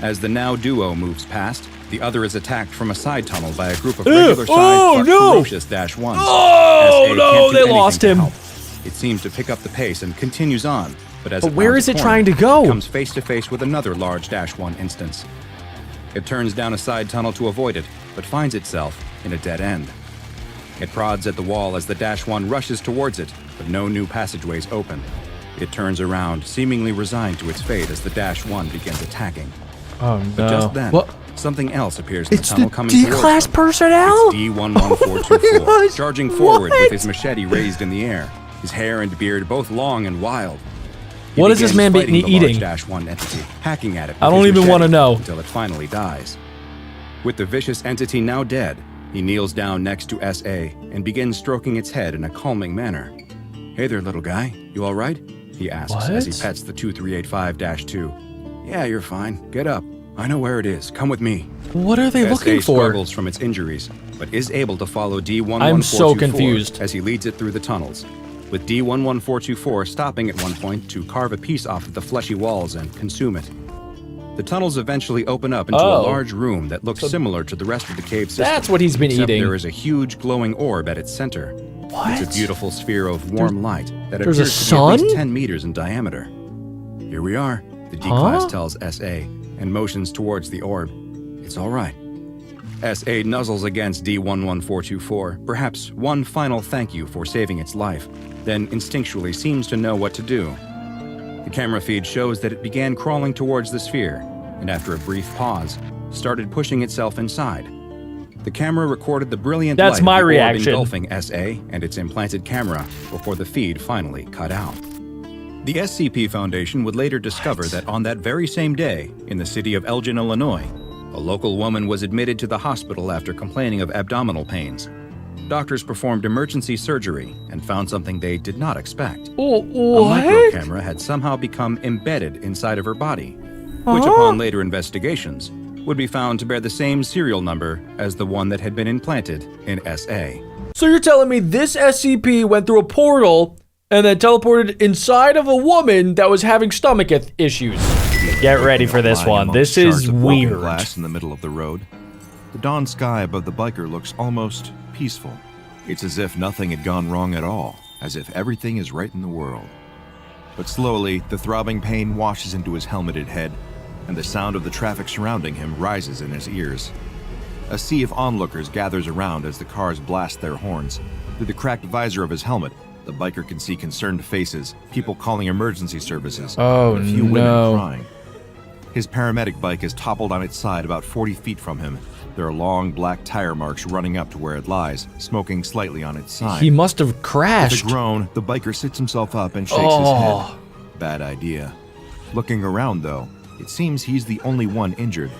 As the now duo moves past, The other is attacked from a side tunnel by a group of regular-sized but ferocious -1s. Oh, no, they lost him. It seems to pick up the pace and continues on, but as where is it trying to go? It comes face to face with another large -1 instance. It turns down a side tunnel to avoid it, but finds itself in a dead end. It prods at the wall as the -1 rushes towards it, but no new passageways open. It turns around, seemingly resigned to its fate as the -1 begins attacking. Oh, no. But just then, something else appears in the It's tunnel the coming towards D-class them. personnel? It's D11424, charging forward with his machete raised in the air, his hair and beard both long and wild. He What is this man begins fighting the eating? large -1 entity, hacking at it with I don't his even want to machete know. until it finally dies. With the vicious entity now dead, he kneels down next to SA and begins stroking its head in a calming manner. "Hey there, little guy. You all right?" he asks as he What? pets the 2385-2. "Yeah, you're fine. Get up. I know where it is. Come with me." What are they looking SA for? struggles from its injuries, but is able to follow D11424 I'm so confused. as he leads it through the tunnels, with D11424 stopping at one point to carve a piece off of the fleshy walls and consume it. The tunnels eventually open up into a large room that looks similar to the rest of the cave system. That's what he's been except eating. There is a huge glowing orb at its center. What? It's a beautiful sphere of warm light that there's a appears to be at least sun? 10 meters in diameter. "Here we are," the D-Class tells SA and motions towards the orb. "It's all right." SA nuzzles against D11424, perhaps one final thank you for saving its life, then instinctually seems to know what to do. The camera feed shows that it began crawling towards the sphere, and after a brief pause, started pushing itself inside. The camera recorded the brilliant That's light my of the orb reaction. engulfing SA and its implanted camera before the feed finally cut out. The SCP Foundation would later discover that on that very same day, in the city of Elgin, Illinois, a local woman was admitted to the hospital after complaining of abdominal pains. Doctors performed emergency surgery and found something they did not expect. Oh, A what? micro camera had somehow become embedded inside of her body, which upon later investigations would be found to bear the same serial number as the one that had been implanted in SA. So you're telling me this SCP went through a portal and then teleported inside of a woman that was having stomach issues? Get ready for this one. This is weird. Glass in the middle of the road. The dawn sky above the biker looks almost peaceful. It's as if nothing had gone wrong at all, as if everything is right in the world. But slowly, the throbbing pain washes into his helmeted head, and the sound of the traffic surrounding him rises in his ears. A sea of onlookers gathers around as the cars blast their horns. Through the cracked visor of his helmet, the biker can see concerned faces, people calling emergency services, Oh, and a few no. women crying. His paramedic bike is toppled on its side about 40 feet from him. There are long black tire marks running up to where it lies, smoking slightly on its side. He must have With crashed. a groan, the biker sits himself up and shakes his head. Bad idea. Looking around, though, it seems he's the only one injured.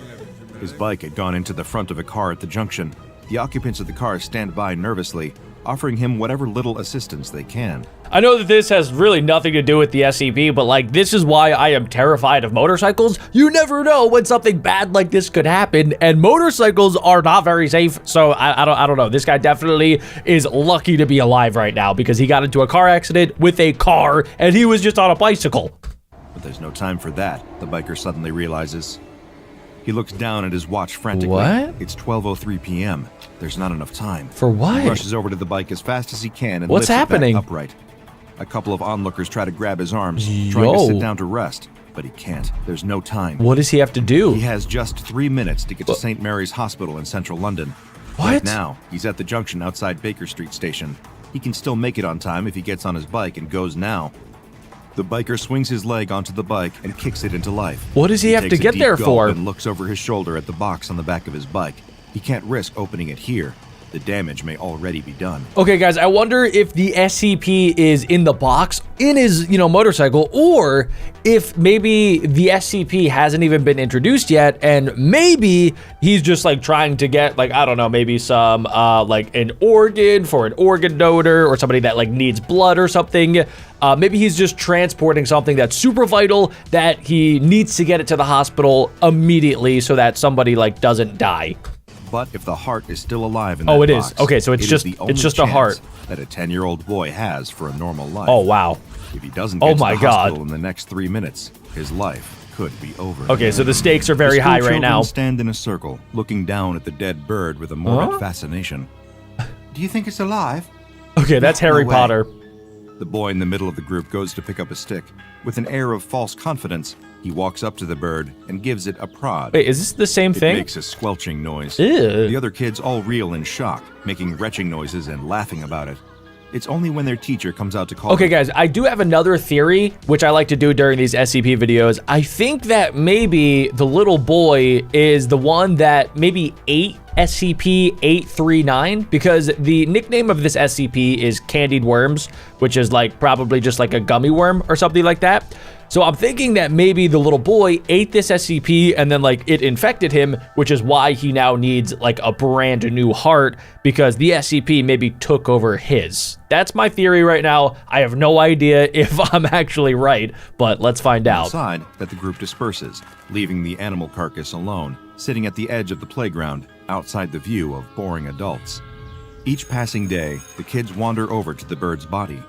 His bike had gone into the front of a car at the junction. The occupants of the car stand by nervously, offering him whatever little assistance they can. I know that this has really nothing to do with the SCP, but like this is why I am terrified of motorcycles. You never know when something bad like this could happen, and motorcycles are not very safe. So I don't know. This guy definitely is lucky to be alive right now because he got into a car accident with a car and he was just on a bicycle. But there's no time for that, the biker suddenly realizes. He looks down at his watch frantically. What? It's 12:03 p.m. There's not enough time. For what? He rushes over to the bike as fast as he can and What's lifts happening? it back upright. A couple of onlookers try to grab his arms, trying to sit down to rest, but he can't. There's no time. What does he have to do? He has just 3 minutes to get to St. Mary's Hospital in central London. What? Right now, he's at the junction outside Baker Street Station. He can still make it on time if he gets on his bike and goes now. The biker swings his leg onto the bike and kicks it into life. What does he have to takes a get deep there gulp for? And looks over his shoulder at the box on the back of his bike. He can't risk opening it here. The damage may already be done. Okay, guys, I wonder if the SCP is in the box in his, motorcycle, or if maybe the SCP hasn't even been introduced yet, and maybe he's just like trying to get like, I don't know, maybe some like an organ for an organ donor or somebody that like needs blood or something. Maybe he's just transporting something that's super vital that he needs to get it to the hospital immediately so that somebody like doesn't die. But if the heart is still alive in Oh, that it is. box, Okay, so it's it is just- the it's only just a heart. chance that a 10-year-old boy has for a normal life. Oh, wow. If he doesn't Oh get to my the God. hospital in the next 3 minutes, his life could be over. Okay, so the stakes are The very high school right now. children stand in a circle, looking down at the dead bird with a morbid fascination. Do you think it's alive? Okay, that's Harry No way. Potter. The boy in the middle of the group goes to pick up a stick. With an air of false confidence, he walks up to the bird and gives it a prod. Wait, is this the same It thing? makes a squelching noise. Ew. The other kids all reel in shock, making retching noises and laughing about it. It's only when their teacher comes out to call Okay, them. guys, I do have another theory, which I like to do during these SCP videos. I think that maybe the little boy is the one that maybe ate SCP-839, because the nickname of this SCP is Candied Worms, which is like probably just like a gummy worm or something like that. So I'm thinking that maybe the little boy ate this SCP and then like it infected him, which is why he now needs like a brand new heart, because the SCP maybe took over his. That's my theory right now. I have no idea if I'm actually right, but let's find out. Outside, that the group disperses, leaving the animal carcass alone, sitting at the edge of the playground, outside the view of boring adults. Each passing day, the kids wander over to the bird's body.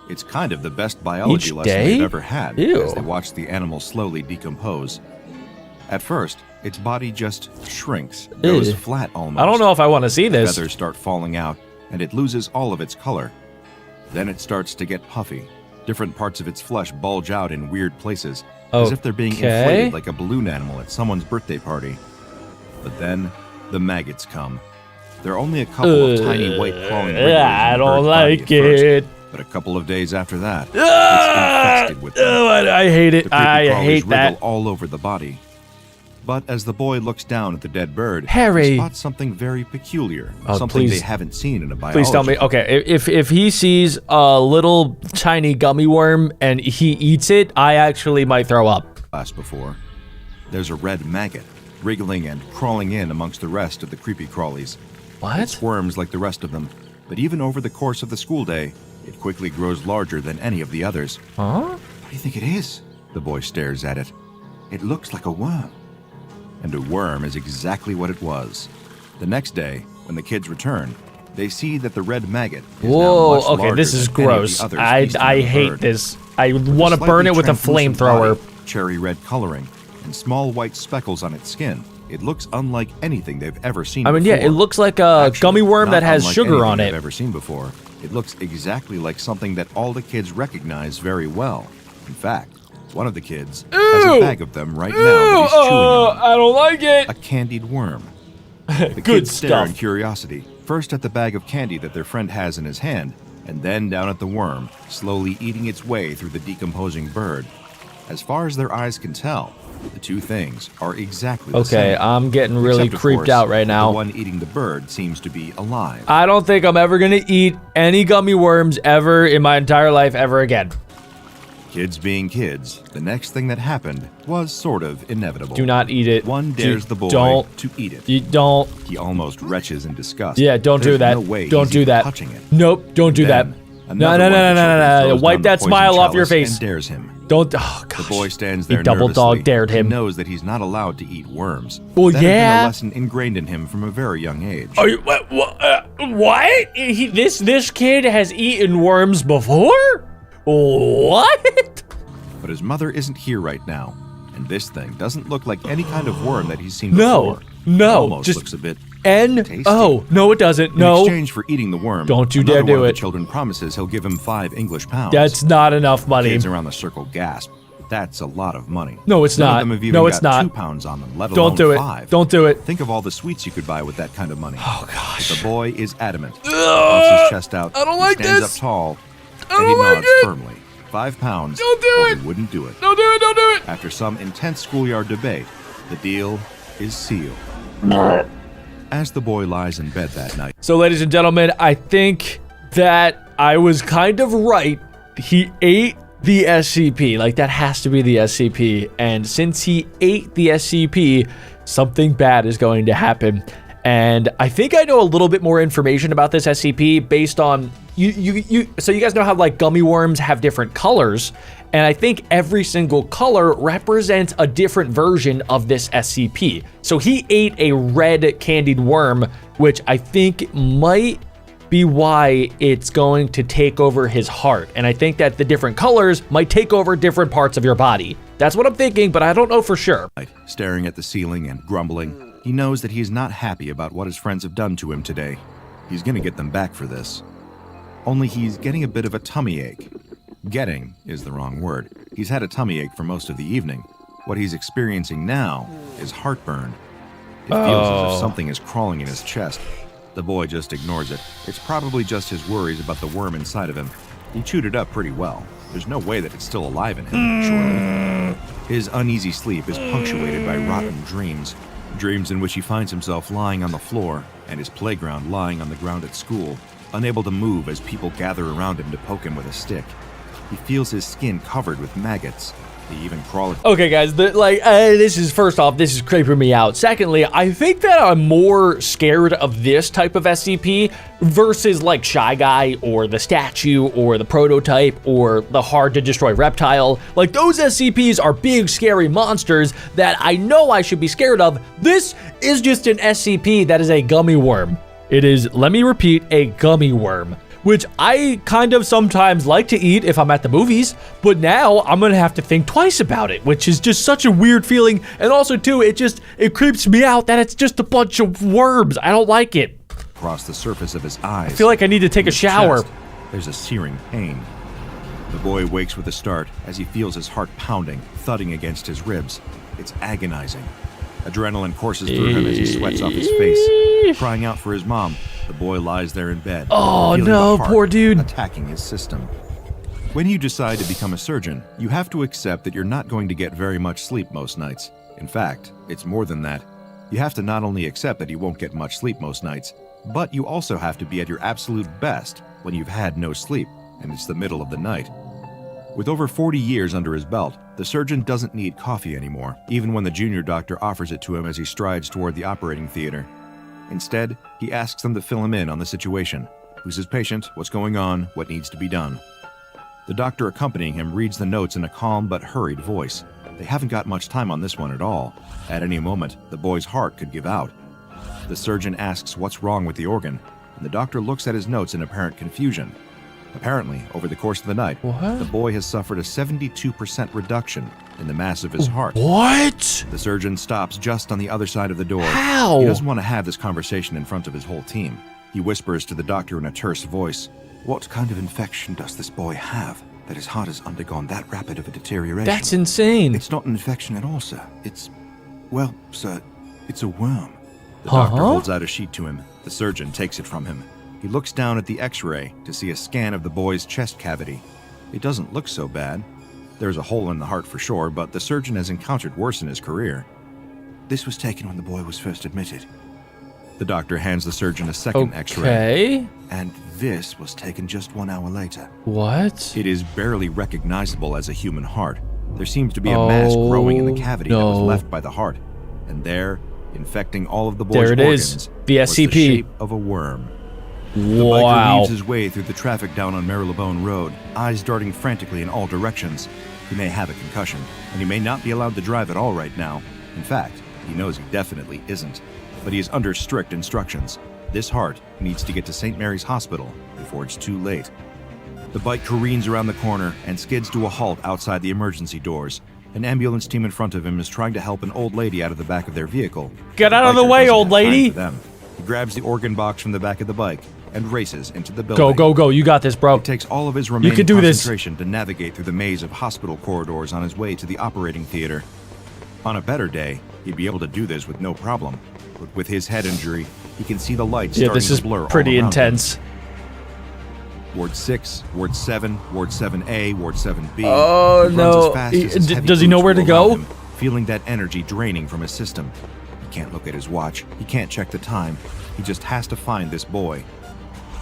It's kind of the best biology Each lesson day? they've ever had, Ew. as they watch the animal slowly decompose. At first, its body just shrinks, goes Ew. flat almost. I don't know if I want to see this. Feathers start falling out, and it loses all of its color. Then it starts to get puffy. Different parts of its flesh bulge out in weird places, as if they're being Okay. inflated like a balloon animal at someone's birthday party. But then, the maggots come. There are only a couple of tiny white crawling wrigglers in I the don't bird's body like at first, it. but a couple of days after that, it's infested with them. Oh, I hate it. The creepy I crawlies hate wriggle that. all over the body. But as the boy looks down at the dead bird, Harry. he spots something very peculiar, Oh, something please. they haven't seen in a biology. Please tell me. Okay, if he sees a little tiny gummy worm and he eats it, I actually might throw up. class before. There's a red maggot, wriggling and crawling in amongst the rest of the creepy crawlies. It What? squirms like the rest of them, but even over the course of the school day, it quickly grows larger than any of the others. Huh? What do you think it is? The boy stares at it. It looks like a worm. And a worm is exactly what it was. The next day, when the kids return, they see that the red maggot is now Whoa. much Okay, larger this is than any of the gross. others I feasting on the hate bird. this. I With want to slightly burn it with a translucent flamethrower. body, cherry red coloring, and small white speckles on its skin. It looks unlike anything they've ever seen I mean, before. yeah, it looks like a Actually, gummy worm not that has unlike sugar anything on they've it. ever seen before. It looks exactly like something that all the kids recognize very well. In fact, one of the kids has a bag of them right now that he's chewing on. I don't like it. A candied worm. The Good kids stare stuff. in curiosity, first at the bag of candy that their friend has in his hand, and then down at the worm, slowly eating its way through the decomposing bird. As far as their eyes can tell, the two things are exactly the Okay, same. I'm getting really Except, of creeped course, out right that now. The one eating the bird seems to be alive. I don't think I'm ever gonna eat any gummy worms ever in my entire life ever again. Kids being kids, the next thing that happened was sort of inevitable. Do not eat it. One dares the boy Don't. to eat it. You don't. He almost retches in disgust. Yeah, don't do There's that. No way Don't he's do even that. touching it. Nope, don't do that. Then, No, another no, one no, of the no, children no, no. throws Wipe down the that poison smile off your chalice face. and dares him. Don't. Oh, gosh. The boy stands He there double nervously dog dared him. and knows that he's not allowed to eat worms. Well, that had been yeah. a lesson ingrained in him from a very young age. Are you what? This kid has eaten worms before? What? But his mother isn't here right now, and this thing doesn't look like any kind of worm that he's seen No, before. no, It almost just looks a bit N O. No, it doesn't. In No. exchange for eating the worm, Don't you another dare do one of it. the children promises he'll give him 5 English pounds. That's not enough money. Kids around the circle gasp. That's a lot of money. No, it's None not. Of them have even No, it's got not. 2 pounds on them, let Don't alone do it. 5. Don't do it. Think of all the sweets you could buy with that kind of money. Oh gosh. But the boy is adamant. Pumps his chest out. I don't he like stands this. up tall. I and he don't like nods it. firmly. 5 pounds. Don't do or it. He wouldn't do it. Don't do it. Don't do it. After some intense schoolyard debate, the deal is sealed. As the boy lies in bed that night, So, ladies and gentlemen, I think that I was kind of right. He ate the SCP. Like, that has to be the SCP. And since he ate the SCP, something bad is going to happen. And I think I know a little bit more information about this SCP based on, so you guys know how like gummy worms have different colors, and I think every single color represents a different version of this SCP. So he ate a red candied worm, which I think might be why it's going to take over his heart. And I think that the different colors might take over different parts of your body. That's what I'm thinking, but I don't know for sure. Staring at the ceiling and grumbling, he knows that he is not happy about what his friends have done to him today. He's gonna get them back for this. Only he's getting a bit of a tummy ache. Getting is the wrong word. He's had a tummy ache for most of the evening. What he's experiencing now is heartburn. It feels as if something is crawling in his chest. The boy just ignores it. It's probably just his worries about the worm inside of him. He chewed it up pretty well. There's no way that it's still alive in him, surely. His uneasy sleep is punctuated by rotten dreams. Dreams in which he finds himself lying on the floor and his playground lying on the ground at school, unable to move as people gather around him to poke him with a stick. He feels his skin covered with maggots. They even crawl. Okay, guys, this is creeping me out. Secondly, I think that I'm more scared of this type of SCP versus like Shy Guy or the statue or the prototype or the hard to destroy reptile. Like those SCPs are big, scary monsters that I know I should be scared of. This is just an SCP that is a gummy worm. It is, let me repeat, a gummy worm, which I kind of sometimes like to eat if I'm at the movies, but now I'm gonna have to think twice about it, which is just such a weird feeling. And also too, it creeps me out that it's just a bunch of worms. I don't like it. Across the surface of his eyes. I feel like I need to take a shower. Chest, there's a searing pain. The boy wakes with a start as he feels his heart pounding, thudding against his ribs. It's agonizing. Adrenaline courses through him as he sweats off his face. Crying out for his mom, the boy lies there in bed. Oh no, poor dude. Attacking his system. When you decide to become a surgeon, you have to accept that you're not going to get very much sleep most nights. In fact, it's more than that. You have to not only accept that you won't get much sleep most nights, but you also have to be at your absolute best when you've had no sleep and it's the middle of the night. With over 40 years under his belt, the surgeon doesn't need coffee anymore, even when the junior doctor offers it to him as he strides toward the operating theater. Instead, he asks them to fill him in on the situation. Who's his patient? What's going on? What needs to be done? The doctor accompanying him reads the notes in a calm but hurried voice. They haven't got much time on this one at all. At any moment, the boy's heart could give out. The surgeon asks what's wrong with the organ, and the doctor looks at his notes in apparent confusion. Apparently, over the course of the night, the boy has suffered a 72% reduction in the mass of his heart. What? The surgeon stops just on the other side of the door. How? He doesn't want to have this conversation in front of his whole team. He whispers to the doctor in a terse voice, "What kind of infection does this boy have that his heart has undergone that rapid of a deterioration?" That's insane. "It's not an infection at all, sir. Well, sir, it's a worm." The doctor holds out a sheet to him. The surgeon takes it from him. He looks down at the x-ray to see a scan of the boy's chest cavity. It doesn't look so bad. There's a hole in the heart for sure, but the surgeon has encountered worse in his career. "This was taken when the boy was first admitted." The doctor hands the surgeon a second x-ray. Okay. "And this was taken just 1 hour later." What? It is barely recognizable as a human heart. There seems to be a mass growing in the cavity that was left by the heart. And there, infecting all of the boy's organs, the was the SCP. shape of a worm. The biker weaves his way through the traffic down on Marylebone Road, eyes darting frantically in all directions. He may have a concussion, and he may not be allowed to drive at all right now. In fact, he knows he definitely isn't. But he is under strict instructions. This heart needs to get to St. Mary's Hospital before it's too late. The bike careens around the corner and skids to a halt outside the emergency doors. An ambulance team in front of him is trying to help an old lady out of the back of their vehicle. Get out of the way, old lady! He grabs the organ box from the back of the bike and races into the building. Go. You got this, bro. It takes all of his remaining can do this. concentration to navigate through the maze of hospital corridors on his way to the operating theater. On a better day, he'd be able to do this with no problem. But with his head injury, he can see the lights starting to blur all around him. Pretty intense. Ward 6, Ward 7, Ward 7A, Ward 7B. Oh, He no. runs as fast as his heavy Does he know boots where to will allow go? him, feeling that energy draining from his system. He can't look at his watch. He can't check the time. He just has to find this boy.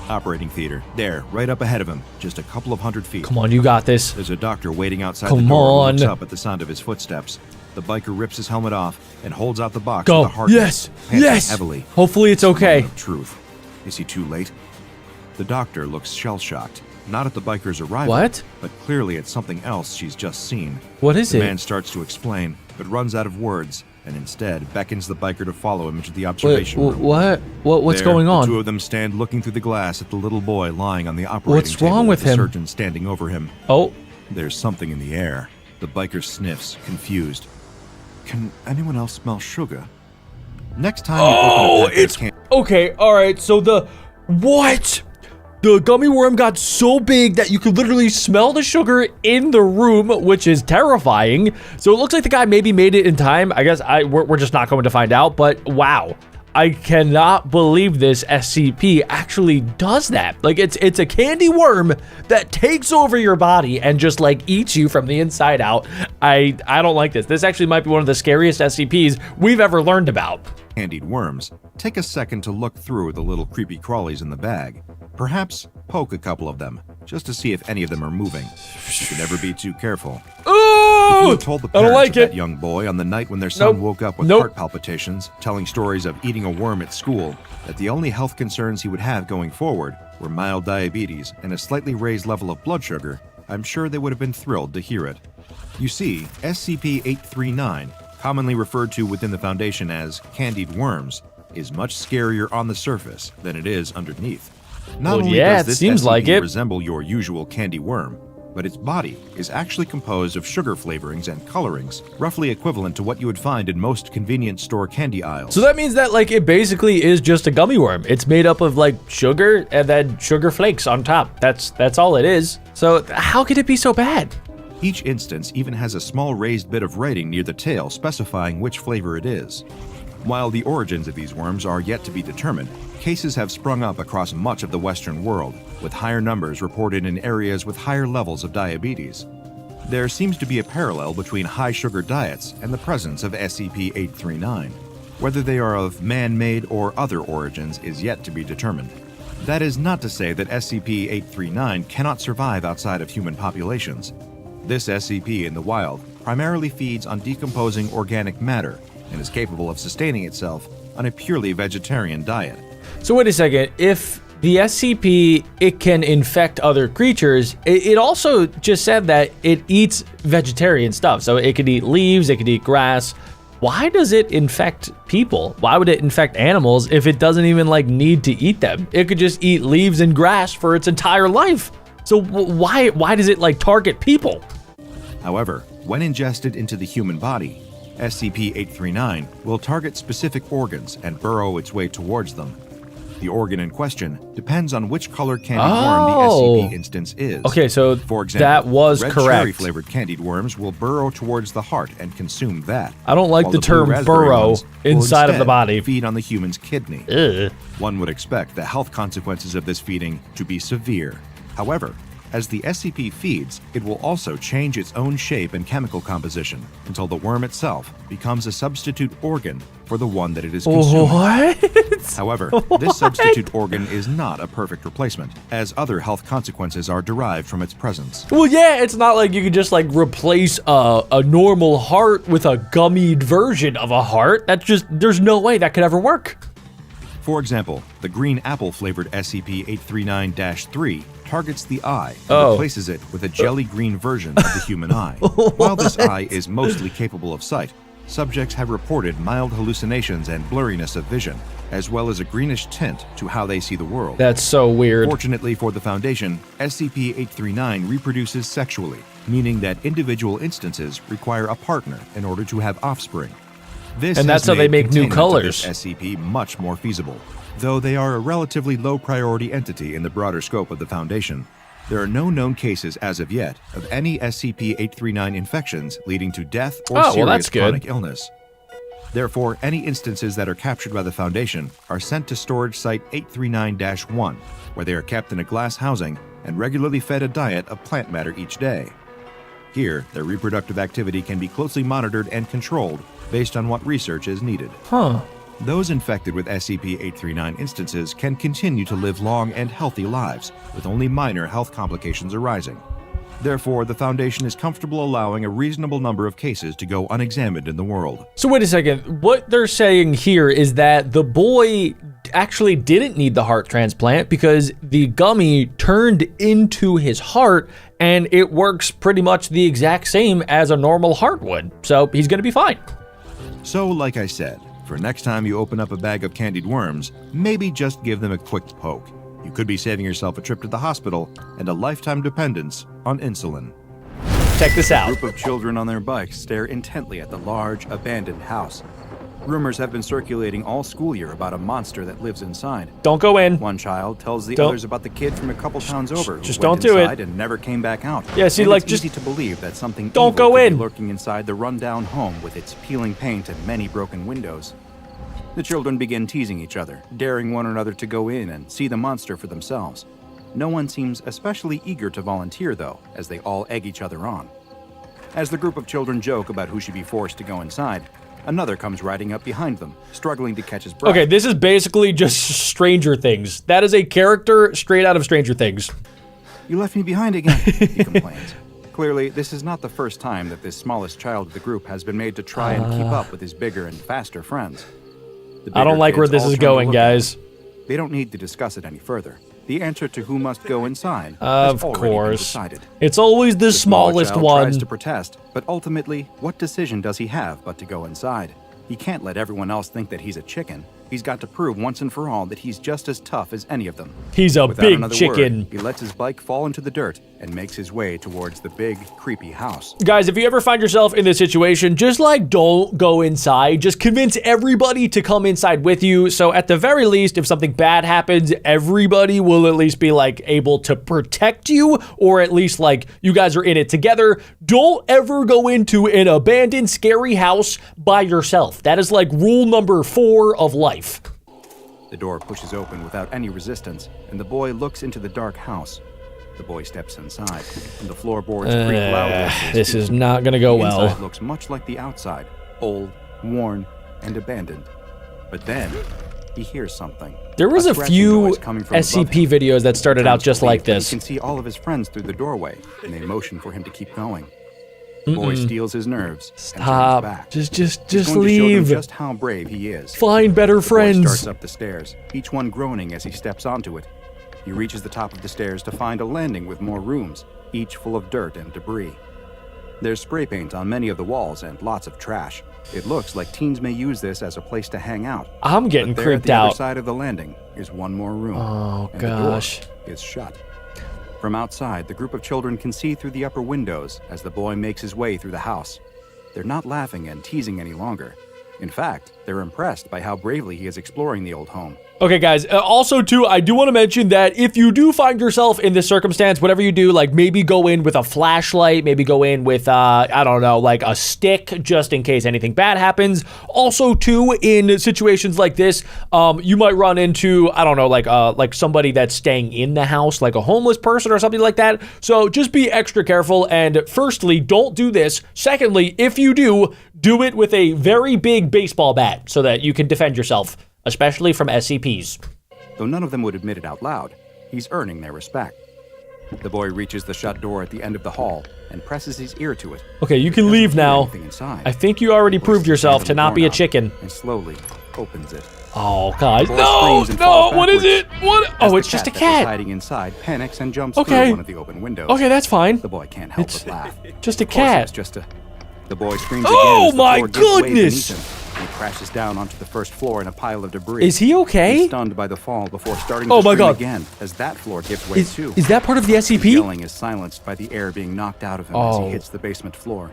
Operating theater. There, right up ahead of him. Just a couple of 100 feet. Come on, you got this. There's a doctor waiting outside Come the door on. who looks up at the sound of his footsteps. The biker rips his helmet off and holds out the box Go. with the heart. Yes. Panting Yes. heavily. Hopefully it's okay. Moment of truth. Is he too late? The doctor looks shell-shocked, not at the biker's arrival, What? but clearly at something else she's just seen. What is The it? man starts to explain, but runs out of words, and instead beckons the biker to follow him into the observation room. What's There, going on? The two of them stand looking through the glass at the little boy lying on the operating What's table wrong with the him? surgeon standing over him. Oh, There's something in the air. The biker sniffs, confused. Can anyone else smell sugar? Next time you open a pack of candy, okay, alright, so what? The gummy worm got so big that you could literally smell the sugar in the room, which is terrifying. So it looks like the guy maybe made it in time. I guess we're just not going to find out, but wow. I cannot believe this SCP actually does that. Like, it's a candy worm that takes over your body and just like eats you from the inside out. I don't like this. This actually might be one of the scariest SCPs we've ever learned about. candied worms, take a second to look through the little creepy crawlies in the bag. Perhaps poke a couple of them, just to see if any of them are moving. You should never be too careful. If you had told the I don't parents like of that it. young boy on the night when their son Nope. woke up with Nope. heart palpitations, telling stories of eating a worm at school, that the only health concerns he would have going forward were mild diabetes and a slightly raised level of blood sugar, I'm sure they would have been thrilled to hear it. You see, SCP-839, commonly referred to within the Foundation as candied worms, is much scarier on the surface than it is underneath. Not Well, only yeah, does it this seems SCP like it. resemble your usual candy worm, but its body is actually composed of sugar flavorings and colorings, roughly equivalent to what you would find in most convenience store candy aisles. So that means that like it basically is just a gummy worm. It's made up of like sugar and then sugar flakes on top. That's all it is. So how could it be so bad? Each instance even has a small raised bit of writing near the tail specifying which flavor it is. While the origins of these worms are yet to be determined, cases have sprung up across much of the Western world, with higher numbers reported in areas with higher levels of diabetes. There seems to be a parallel between high sugar diets and the presence of SCP-839. Whether they are of man-made or other origins is yet to be determined. That is not to say that SCP-839 cannot survive outside of human populations. This SCP in the wild primarily feeds on decomposing organic matter and is capable of sustaining itself on a purely vegetarian diet. So wait a second, if the SCP, it can infect other creatures, it also just said that it eats vegetarian stuff. So it could eat leaves, it could eat grass. Why does it infect people? Why would it infect animals if it doesn't even like need to eat them? It could just eat leaves and grass for its entire life. So why does it like target people? However, when ingested into the human body, SCP-839 will target specific organs and burrow its way towards them. The organ in question depends on which color candied worm the SCP instance is. Okay, so for example, that was red correct. cherry-flavored candied worms will burrow towards the heart and consume that. I don't like while the the blue term raspberry burrow ones will inside of the instead body. feed on the human's kidney. Ugh. One would expect the health consequences of this feeding to be severe. However, as the SCP feeds, it will also change its own shape and chemical composition until the worm itself becomes a substitute organ for the one that it is consuming. What? However, this substitute organ is not a perfect replacement, as other health consequences are derived from its presence. Well, yeah, it's not like you could just like replace a normal heart with a gummied version of a heart. That's just, there's no way that could ever work. For example, the green apple flavored SCP-839-3 targets the eye and Oh. replaces it with a jelly green version of the human eye. While this eye is mostly capable of sight, subjects have reported mild hallucinations and blurriness of vision, as well as a greenish tint to how they see the world. That's so weird. Fortunately for the Foundation, SCP-839 reproduces sexually, meaning that individual instances require a partner in order to have offspring. This And has that's how they made make new containment of this colors. SCP much more feasible. Though they are a relatively low-priority entity in the broader scope of the Foundation, there are no known cases as of yet of any SCP-839 infections leading to death or Oh, well, serious that's good. chronic illness. Therefore, any instances that are captured by the Foundation are sent to storage site 839-1, where they are kept in a glass housing and regularly fed a diet of plant matter each day. Here, their reproductive activity can be closely monitored and controlled based on what research is needed. Huh. Those infected with SCP-839 instances can continue to live long and healthy lives, with only minor health complications arising. Therefore, the Foundation is comfortable allowing a reasonable number of cases to go unexamined in the world. So wait a second. What they're saying here is that the boy actually didn't need the heart transplant because the gummy turned into his heart and it works pretty much the exact same as a normal heart would. So he's gonna be fine. So, like I said, for next time you open up a bag of candied worms, maybe just give them a quick poke. You could be saving yourself a trip to the hospital and a lifetime dependence on insulin. Check this A out. group of children on their bikes stare intently at the large, abandoned house. Rumors have been circulating all school year about a monster that lives inside. Don't go in. One child tells the Don't- others about the kid from a couple towns over who just went don't do it. inside and never came back out. Yeah, see, And like, it's just easy to believe that something don't evil go could be in. lurking inside the rundown home with its peeling paint and many broken windows. The children begin teasing each other, daring one another to go in and see the monster for themselves. No one seems especially eager to volunteer, though, as they all egg each other on. As the group of children joke about who should be forced to go inside, another comes riding up behind them, struggling to catch his breath. Okay, this is basically just Stranger Things. That is a character straight out of Stranger Things. You left me behind again, he complains. Clearly, this is not the first time that this smallest child of the group has been made to try and keep up with his bigger and faster friends. The I don't bigger like where kids this all is turn to going, look at him. guys. They don't need to discuss it any further. The answer to who must go inside Of has already been course. decided. It's always the The smaller smallest child one. tries to protest, but ultimately, what decision does he have but to go inside? He can't let everyone else think that he's a chicken. He's got to prove once and for all that he's just as tough as any of them. He's a Without big another chicken. word, he lets his bike fall into the dirt and makes his way towards the big, creepy house. Guys, if you ever find yourself in this situation, just like don't go inside. Just convince everybody to come inside with you. So at the very least, if something bad happens, everybody will at least be like able to protect you, or at least like you guys are in it together. Don't ever go into an abandoned, scary house by yourself. That is like rule number 4 of life. The door pushes open without any resistance, and the boy looks into the dark house. The boy steps inside, and the floorboards creak loudly. as they This speak. is not gonna go The well. inside looks much like the outside, old, worn, and abandoned. But then, he hears something. There was a scratching few noise coming from above SCP him. videos that started out Turns to just leave, like but this. He can see all of his friends through the doorway, and they motion for him to keep going. The boy steals his nerves and turns Stop. back. Just He's going to show them leave. just how brave he is. Find better The boy friends. starts up the stairs, each one groaning as he steps onto it. He reaches the top of the stairs to find a landing with more rooms, each full of dirt and debris. There's spray paint on many of the walls and lots of trash. It looks like teens may use this as a place to hang out. I'm getting But there at creeped the other out. side of the landing is one more room. Oh, and gosh. The door is shut. From outside, the group of children can see through the upper windows as the boy makes his way through the house. They're not laughing and teasing any longer. In fact, they're impressed by how bravely he is exploring the old home. Okay, guys. Also, too, I do want to mention that if you do find yourself in this circumstance, whatever you do, like maybe go in with a flashlight, maybe go in with, I don't know, like a stick, just in case anything bad happens. Also, too, in situations like this, you might run into, I don't know, like somebody that's staying in the house, like a homeless person or something like that. So just be extra careful. And firstly, don't do this. Secondly, if you do it with a very big baseball bat so that you can defend yourself, especially from SCPs. Though none of them would admit it out loud, he's earning their respect. The boy reaches the shut door at the end of the hall and presses his ear to it. Okay, you can Doesn't leave hear now. anything inside. I think you already proved yourself to not be a chicken. And slowly opens it. Oh, guys. The boy No, screams and no, falls what is it? backwards What? as Oh, the it's just a that was cat. hiding inside panics and jumps Okay. through one of the open windows. Okay, that's fine. The boy can't help It's but laugh. just a Of course, it was cat. just a... The boy screams Oh, again as the my floor gives way goodness. beneath him, and he crashes down onto the first floor in a pile of debris. Is he He's okay? stunned by the fall before starting Oh to my scream God. again as that floor gives way too. Is that part of the His SCP? yelling is silenced by the air being knocked out of him as Oh. he hits the basement floor.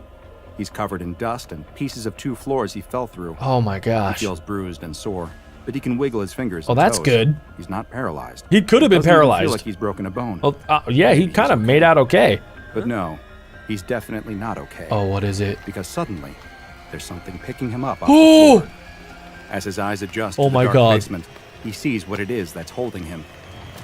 He's covered in dust and pieces of 2 floors he fell through. Oh my He gosh. feels bruised and sore, but he can wiggle his fingers. Oh, and that's toes. good. He's not paralyzed. He could have been Doesn't even paralyzed. feel like he's broken a bone. Well, yeah, he Maybe kind of he's made out okay. But no, he's definitely not okay. Oh, what is it? Because suddenly, there's something picking him up off Oh! the floor. As his eyes adjust Oh to the my dark God. basement, he sees what it is that's holding him.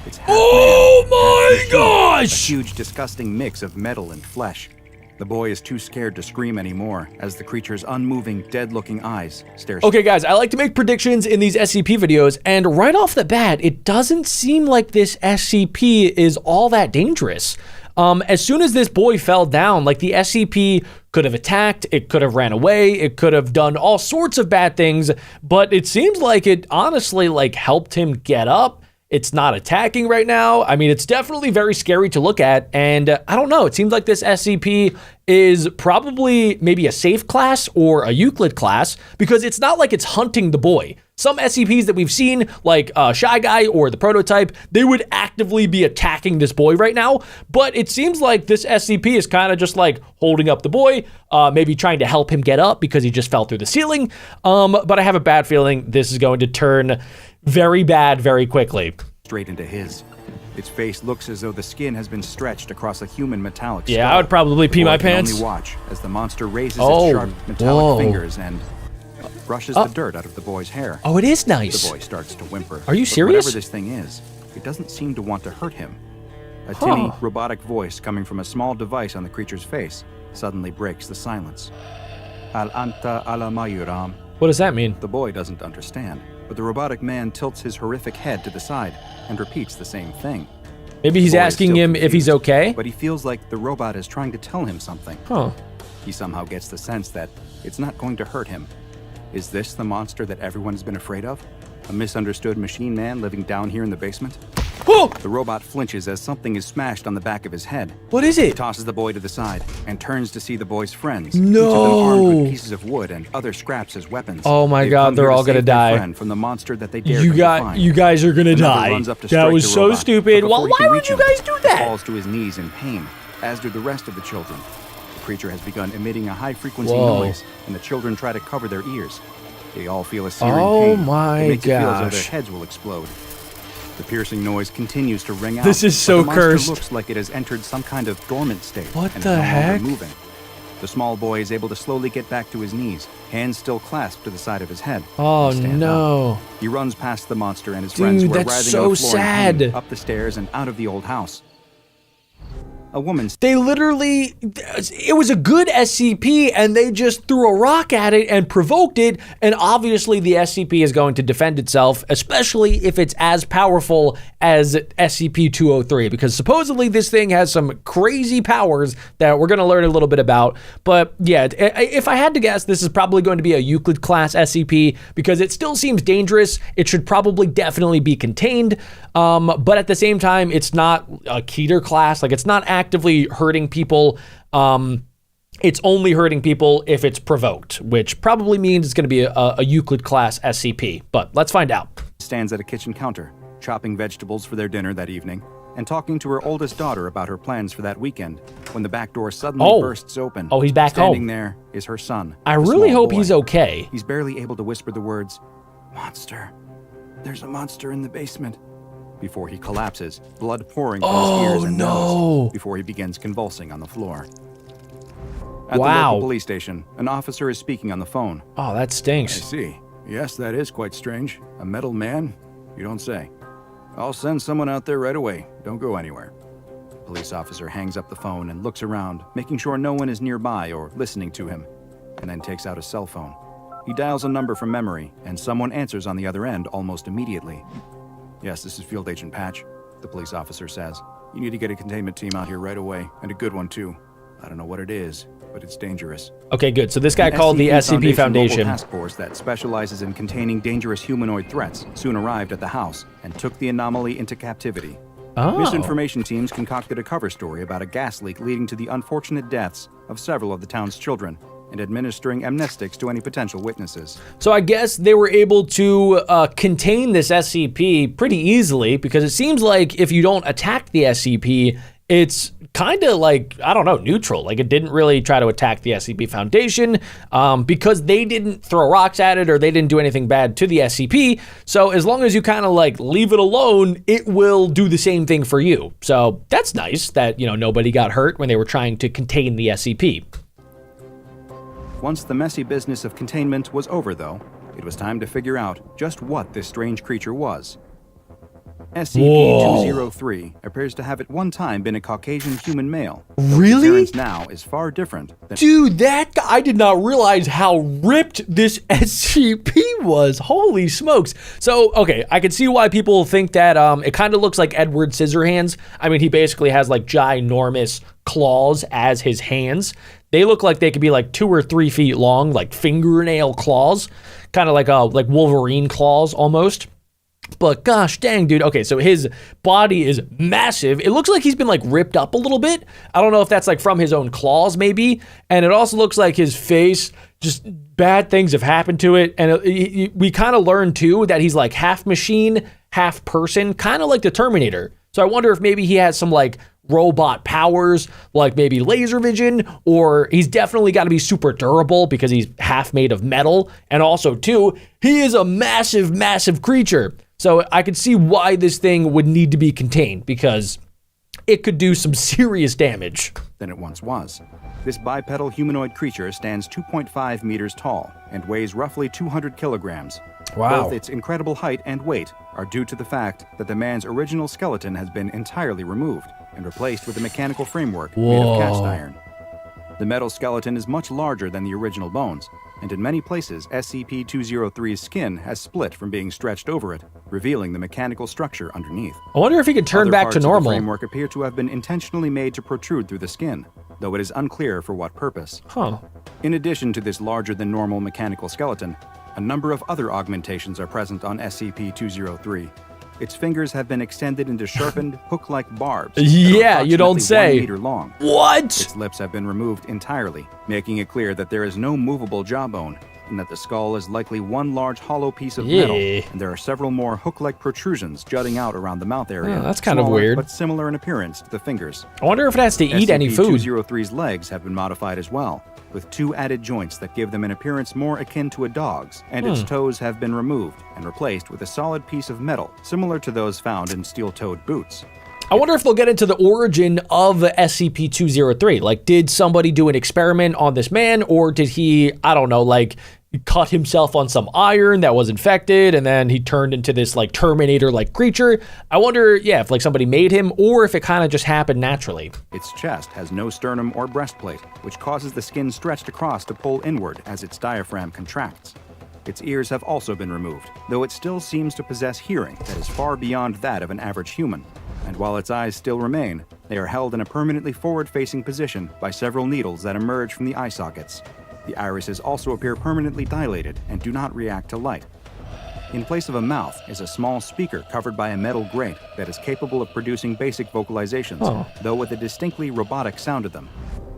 It's half Oh man, half my machine, gosh! A huge, disgusting mix of metal and flesh. The boy is too scared to scream anymore as the creature's unmoving, dead-looking eyes stare. Okay, guys, I like to make predictions in these SCP videos, and right off the bat, it doesn't seem like this SCP is all that dangerous. As soon as this boy fell down, like the SCP could have attacked, it could have ran away, it could have done all sorts of bad things, but it seems like it honestly like helped him get up. It's not attacking right now. I mean, it's definitely very scary to look at, and I don't know, it seems like this SCP is probably maybe a safe class or a Euclid class, because it's not like it's hunting the boy. Some SCPs that we've seen, like Shy Guy or the Prototype, they would actively be attacking this boy right now, but it seems like this SCP is kind of just like holding up the boy, maybe trying to help him get up because he just fell through the ceiling, but I have a bad feeling this is going to turn very bad very quickly. Straight into his. Its face looks as though the skin has been stretched across a human metallic skull. Yeah, I would probably pee my pants. Only watch as the monster raises its sharp metallic fingers and brushes the dirt out of the boy's hair. Oh, it is nice. The boy starts to whimper. Are you But serious? whatever this thing is, it doesn't seem to want to hurt him. A tinny, robotic voice coming from a small device on the creature's face suddenly breaks the silence. Al anta ala mayuram. What does that mean? The boy doesn't understand, but the robotic man tilts his horrific head to the side and repeats the same thing. Maybe he's The boy is asking still him if he's confused, okay? But he feels like the robot is trying to tell him something. Huh. He somehow gets the sense that it's not going to hurt him. Is this the monster that everyone has been afraid of? A misunderstood machine man living down here in the basement? Oh! The robot flinches as something is smashed on the back of his head. What is He it? tosses the boy to the side and turns to see the boy's friends. No. Each of them armed with pieces of wood and other scraps as weapons. Oh my They've God, come they're here all gonna save their die. friend from the monster that they dared You to got, find. you guys are gonna Another die. runs up to That strike was the so robot, stupid. but Well, before he why can would reach you him, guys do he that? falls to his knees in pain, as do the rest of the children. The creature has begun emitting a high-frequency Whoa. noise, and the children try to cover their ears. They all feel a searing Oh pain. my It makes it feel as though their gosh. heads will explode. The piercing noise continues to ring out. This is but so the monster cursed. looks like it has entered some kind of dormant state. What and the is no longer heck? moving. The small boy is able to slowly get back to his knees, hands still clasped to the side of his head. Oh and stand no. up. He runs past the monster and his friends Dude, who are that's writhing so on the floor in pain, sad. up the stairs and out of the old house. A woman They literally, it was a good SCP and they just threw a rock at it and provoked it. And obviously the SCP is going to defend itself, especially if it's as powerful as SCP-203, because supposedly this thing has some crazy powers that we're going to learn a little bit about. But yeah, if I had to guess, this is probably going to be a Euclid class SCP because it still seems dangerous. It should probably definitely be contained. But at the same time, it's not a Keter class. Like, it's not actively hurting people. It's only hurting people if it's provoked, which probably means it's going to be a Euclid class SCP. But let's find out. stands at a kitchen counter, chopping vegetables for their dinner that evening, and talking to her oldest daughter about her plans for that weekend, when the back door suddenly bursts open. Oh, he's back Standing home. there is her son. I a really small hope boy. he's okay. He's barely able to whisper the words, "Monster. There's a monster in the basement," before he collapses, blood pouring from his ears and nose, before he begins convulsing on the floor. At the local police station, an officer is speaking on the phone. Oh, that "I stinks. see. Yes, that is quite strange. A metal man? You don't say. I'll send someone out there right away. Don't go anywhere." The police officer hangs up the phone and looks around, making sure no one is nearby or listening to him, and then takes out his cell phone. He dials a number from memory, and someone answers on the other end almost immediately. "Yes, this is Field Agent Patch," the police officer says. "You need to get a containment team out here right away, and a good one too. I don't know what it is, but it's dangerous." Okay, good. So this guy An called the SCP Mobile Foundation. task force that specializes in containing dangerous humanoid threats soon arrived at the house and took the anomaly into captivity. Oh. Misinformation teams concocted a cover story about a gas leak leading to the unfortunate deaths of several of the town's children and administering amnestics to any potential witnesses. So I guess they were able to contain this SCP pretty easily, because it seems like if you don't attack the SCP, it's kind of like, I don't know, neutral. Like, it didn't really try to attack the SCP Foundation because they didn't throw rocks at it or they didn't do anything bad to the SCP. So as long as you kind of like leave it alone, it will do the same thing for you. So that's nice that, you know, nobody got hurt when they were trying to contain the SCP. Once the messy business of containment was over, though, it was time to figure out just what this strange creature was. SCP-203 appears to have at one time been a Caucasian human male. though its Really? appearance now is far different than Dude, that guy, I did not realize how ripped this SCP was. Holy smokes. So, okay, I can see why people think that it kind of looks like Edward Scissorhands. I mean, he basically has like ginormous claws as his hands. They look like they could be like 2 or 3 feet long, like fingernail claws, kind of like Wolverine claws almost. But gosh dang, dude. Okay, so his body is massive. It looks like he's been like ripped up a little bit. I don't know if that's like from his own claws maybe. And it also looks like his face, just bad things have happened to it. And we kind of learned too that he's like half machine, half person, kind of like the Terminator. So I wonder if maybe he has some like robot powers, like maybe laser vision, or he's definitely got to be super durable because he's half made of metal. And also too, he is a massive, massive creature. So I could see why this thing would need to be contained, because it could do some serious damage. than it once was. This bipedal humanoid creature stands 2.5 meters tall and weighs roughly 200 kilograms. Wow. Both its incredible height and weight are due to the fact that the man's original skeleton has been entirely removed and replaced with a mechanical framework made of cast iron. The metal skeleton is much larger than the original bones, and in many places, SCP-203's skin has split from being stretched over it, revealing the mechanical structure underneath. I wonder if he could turn Other back parts to of the normal. framework appear to have been intentionally made to protrude through the skin, though it is unclear for what purpose. Huh. In addition to this larger-than-normal mechanical skeleton, a number of other augmentations are present on SCP-203. Its fingers have been extended into sharpened, hook-like barbs. that are Yeah, you don't approximately 1 say. meter long. What? Its lips have been removed entirely, making it clear that there is no movable jawbone, and that the skull is likely one large hollow piece of metal, Yeah. and there are several more hook-like protrusions jutting out around the mouth area. Yeah, that's kind of smaller, weird. but similar in appearance to the fingers. I wonder if it has to eat any food. SCP-203's legs have been modified as well, with 2 added joints that give them an appearance more akin to a dog's, and its toes have been removed and replaced with a solid piece of metal, similar to those found in steel-toed boots. I wonder if they'll get into the origin of SCP-203. Like, did somebody do an experiment on this man, or did he, I don't know, like, cut himself on some iron that was infected, and then he turned into this, like, Terminator-like creature? I wonder, yeah, if, like, somebody made him, or if it kind of just happened naturally. Its chest has no sternum or breastplate, which causes the skin stretched across to pull inward as its diaphragm contracts. Its ears have also been removed, though it still seems to possess hearing that is far beyond that of an average human. And while its eyes still remain, they are held in a permanently forward-facing position by several needles that emerge from the eye sockets. The irises also appear permanently dilated and do not react to light. In place of a mouth is a small speaker covered by a metal grate that is capable of producing basic vocalizations, though with a distinctly robotic sound to them.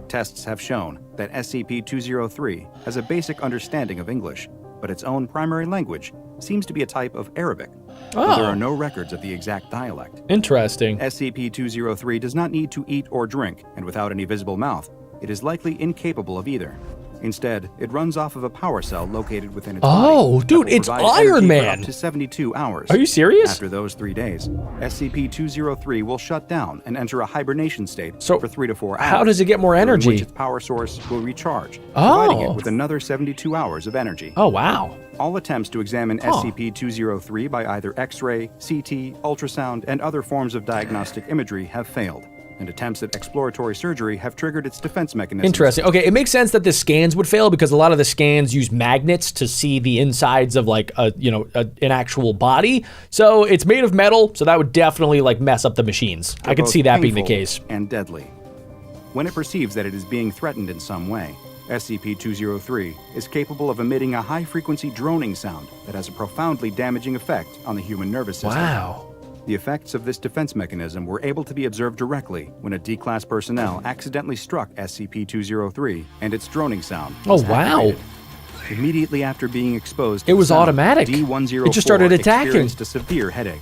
Tests have shown that SCP-203 has a basic understanding of English, but its own primary language seems to be a type of Arabic. But there are no records of the exact dialect. Interesting. SCP-203 does not need to eat or drink, and without any visible mouth, it is likely incapable of either. Instead, it runs off of a power cell located within its body. Oh, that dude, will it's provide Iron energy for Man. up to 72 hours. Are you serious? After those 3 days, SCP-203 will shut down and enter a hibernation state So, for 3 to 4 hours. how does it get more during energy? which its power source will recharge, providing Oh. it with another 72 hours of energy. Oh, wow. All attempts to examine SCP-203 by either X-ray, CT, ultrasound, and other forms of diagnostic imagery have failed, and attempts at exploratory surgery have triggered its defense mechanisms. Interesting. Okay, it makes sense that the scans would fail because a lot of the scans use magnets to see the insides of like an actual body. So it's made of metal, so that would definitely like mess up the machines. I could both see that being the painful case. and deadly. When it perceives that it is being threatened in some way, SCP-203 is capable of emitting a high-frequency droning sound that has a profoundly damaging effect on the human nervous system. Wow. The effects of this defense mechanism were able to be observed directly when a D-Class personnel accidentally struck SCP-203 and its droning sound was Oh, wow. activated. Immediately after being exposed to It the was sound, automatic. D-104 It just started attacking. experienced a severe headache.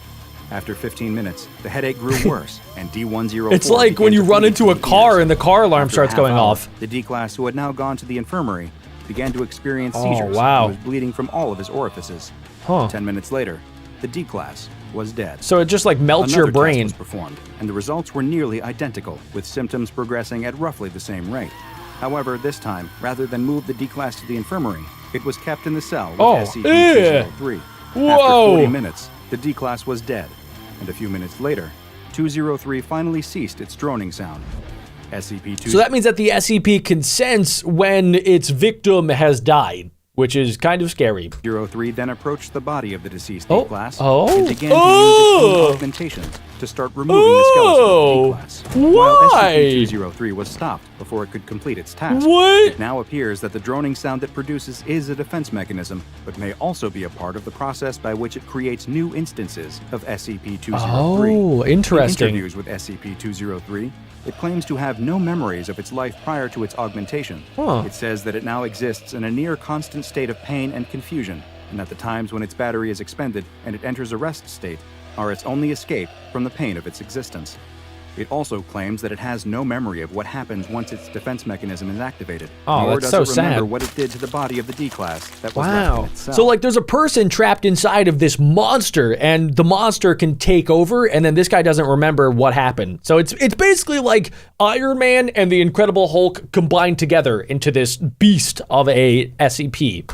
After 15 minutes, the headache grew worse, and D-104 It's like when began you to run bleed into from a the car ears. and the car alarm After starts a half going hour, off. The D-Class, who had now gone to the infirmary, began to experience Oh, seizures wow. and was bleeding from all of his orifices. Huh. 10 minutes later, the D-Class was dead. So it just like melts Another your brain. test was performed, and the results were nearly identical, with symptoms progressing at roughly the same rate. However, this time, rather than move the D-Class to the infirmary, it was kept in the cell with Oh, SCP-203. Whoa. After 40 minutes, the D-Class was dead. and a few minutes later, 203 finally ceased its droning sound. SCP-203 So that means that the SCP can sense when its victim has died, which is kind of scary. 203 then approached the body of the deceased Oh. D-Class Oh. and began to use its own augmentation to start removing the skeleton of the D-Class. While Why? SCP-203 was stopped before it could complete its task. What? It now appears that the droning sound it produces is a defense mechanism, but may also be a part of the process by which it creates new instances of SCP-203. Oh, interesting. In interviews with SCP-203, it claims to have no memories of its life prior to its augmentation. Huh. It says that it now exists in a near constant state of pain and confusion, and that the times when its battery is expended and it enters a rest state are its only escape from the pain of its existence. It also claims that it has no memory of what happens once its defense mechanism is activated. Oh, nor that's does so it remember sad. what it did to the body of the D-Class that was left in Wow. its cell. So like there's a person trapped inside of this monster and the monster can take over and then this guy doesn't remember what happened. So it's basically like Iron Man and the Incredible Hulk combined together into this beast of a SCP.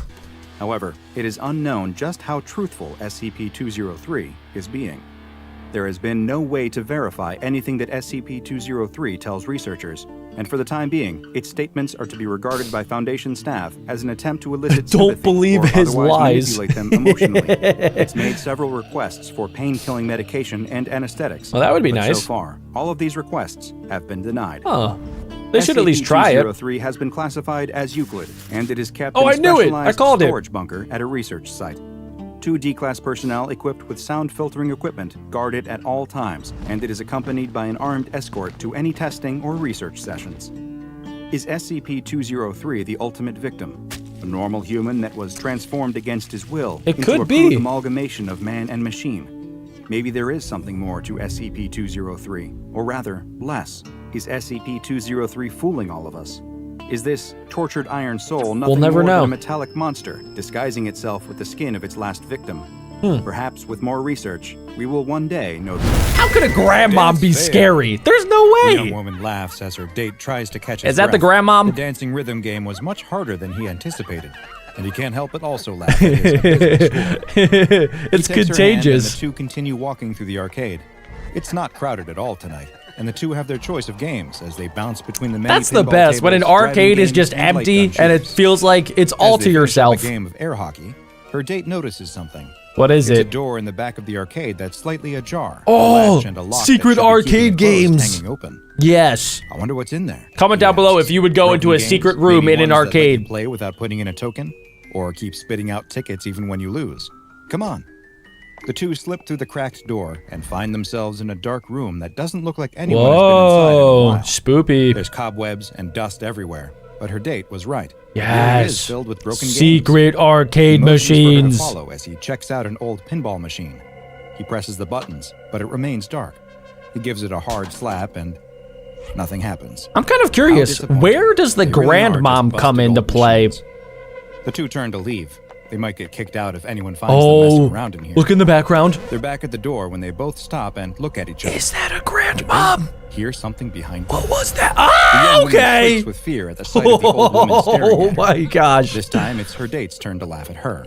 However, it is unknown just how truthful SCP-203 is being. There has been no way to verify anything that SCP-203 tells researchers, and for the time being, its statements are to be regarded by Foundation staff as an attempt to elicit Don't sympathy believe or his otherwise lies. manipulate them emotionally. It's made several requests for pain-killing medication and anesthetics. Well, that would be but nice. So far, all of these requests have been denied. Huh. They should at least try it. SCP-203 has been classified as Euclid, and it is kept Oh, in I knew it. I specialized called it. storage bunker at a research site. 2 D-Class personnel equipped with sound filtering equipment guard it at all times, and it is accompanied by an armed escort to any testing or research sessions. Is SCP-203 the ultimate victim? A normal human that was transformed against his will It into could a be. crude amalgamation of man and machine? Maybe there is something more to SCP-203, or rather, less. Is SCP-203 fooling all of us? Is this tortured iron soul nothing never more know. than a metallic monster disguising itself with the skin of its last victim? Perhaps with more research, we will one day know. How could a grandmom be Dance fair. scary? There's no The young way. woman laughs as her date tries to catch his Is that the breath. grandmom? The dancing rhythm game was much harder than he anticipated, and he can't help but also laugh at his abysmal score. It's He takes her hand, and contagious. the two continue walking through the arcade. It's not crowded at all tonight, and the two have their choice of games as they bounce between the many That's the pinball best, when an tables, driving arcade is games, just and light empty gun and it shooters. feels like it's As all they to finish up yourself. a game of air hockey, her date notices something. What is It's a it? door in the back of the arcade that's slightly ajar. Oh, a latch and a lock secret that should be keeping arcade it closed, games. hanging open. Yes. I wonder what's in there. Comment He down below asks. if you would go into a Broken secret games, room maybe in an ones that let you arcade. play without putting in a token, or keep spitting out tickets even when you lose. Come on. The two slip through the cracked door and find themselves in a dark room that doesn't look like anyone has been inside in a Whoa, while. spoopy. There's cobwebs and dust everywhere, but her date was right. It really Yes. is filled with broken games. Secret arcade He motions for her to machines. follow as he checks out an old pinball machine. He presses the buttons, but it remains dark. He gives it a hard slap and nothing happens. I'm kind of How curious, disappointing. where does the They really are grandmom just come busted into old play? machines. The two turn to leave. They might get kicked out if anyone finds them messing Oh, around in here. look in the background. They're back at the door when they both stop and look at each other. Is that a grandmom? Hear something behind them. What was that? The young Ah, woman okay. shrieks with fear at the sight of the old woman staring Oh at her. my gosh. This time, it's her date's turn to laugh at her.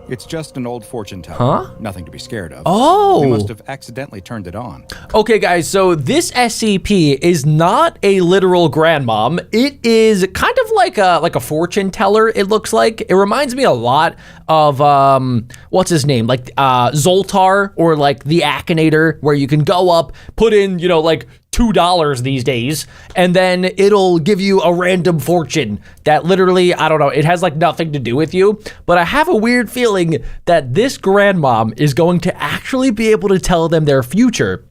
It's just an old fortune teller. Huh? Nothing to be scared of. Oh. They must have accidentally turned it on. Okay, guys, so this SCP is not a literal grandmom. It is kind of like a fortune teller, it looks like. It reminds me a lot of, what's his name? Like Zoltar or like the Akinator, where you can go up, put in, like $2 these days, and then it'll give you a random fortune that literally, I don't know, it has like nothing to do with you. But I have a weird feeling that this grandmom is going to actually be able to tell them their future.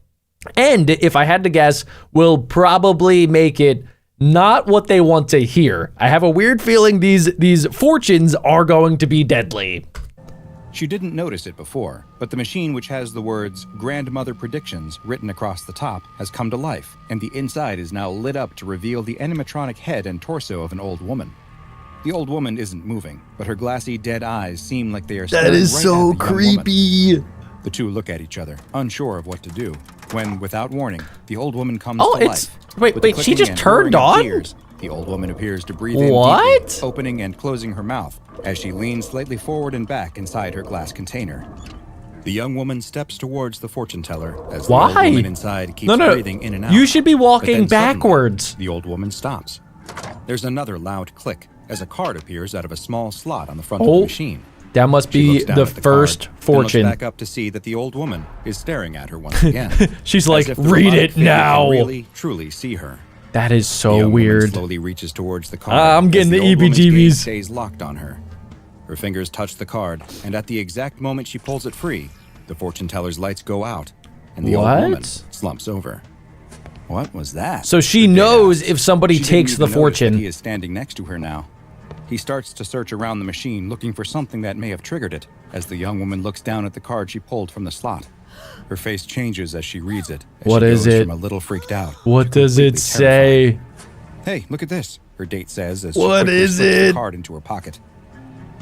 And if I had to guess, will probably make it not what they want to hear. I have a weird feeling these fortunes are going to be deadly. She didn't notice it before, but the machine which has the words Grandmother Predictions written across the top has come to life, and the inside is now lit up to reveal the animatronic head and torso of an old woman. The old woman isn't moving, but her glassy, dead eyes seem like they are staring right at the young woman. The two look at each other, unsure of what to do, when, without warning, the old woman comes Oh, to it's- life. wait, With the wait, she clicking just and turned whirring of on? gears, the old woman appears to breathe in What? deeply, opening and closing her mouth as she leans slightly forward and back inside her glass container. The young woman steps towards the fortune teller as Why? the old woman inside keeps breathing in and out. You should be But walking then suddenly, backwards. the old woman stops. There's another loud click as a card appears out of a small slot on the front of the machine. That must She be looks down the at the first card, then fortune. looks back up to see that the old woman is staring at her once again. She's as like, if the read robotic it figure now. can really, truly see her. That is The so young woman weird. slowly reaches towards the card. I'm getting as the old woman's EBGBs. gaze stays locked on her. Her fingers touch the card, and at the exact moment she pulls it free, the fortune teller's lights go out, and the old woman What? slumps over. What was that? So she Her dad knows asks. if somebody She didn't takes even the notice fortune. that he is standing next to her now. He starts to search around the machine, looking for something that may have triggered it, as the young woman looks down at the card she pulled from the slot. Her face changes as she reads it. As What she is goes it? From a little freaked out. What to does it completely terrified. say? Hey, look at this, her date says as What she quickly is slips it? the card into her pocket.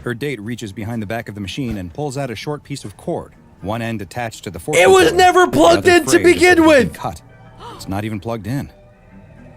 Her date reaches behind the back of the machine and pulls out a short piece of cord, one end attached to the fortune It was teller, never the plugged other in to frayed as if begin it had been with. Cut. It's not even plugged in.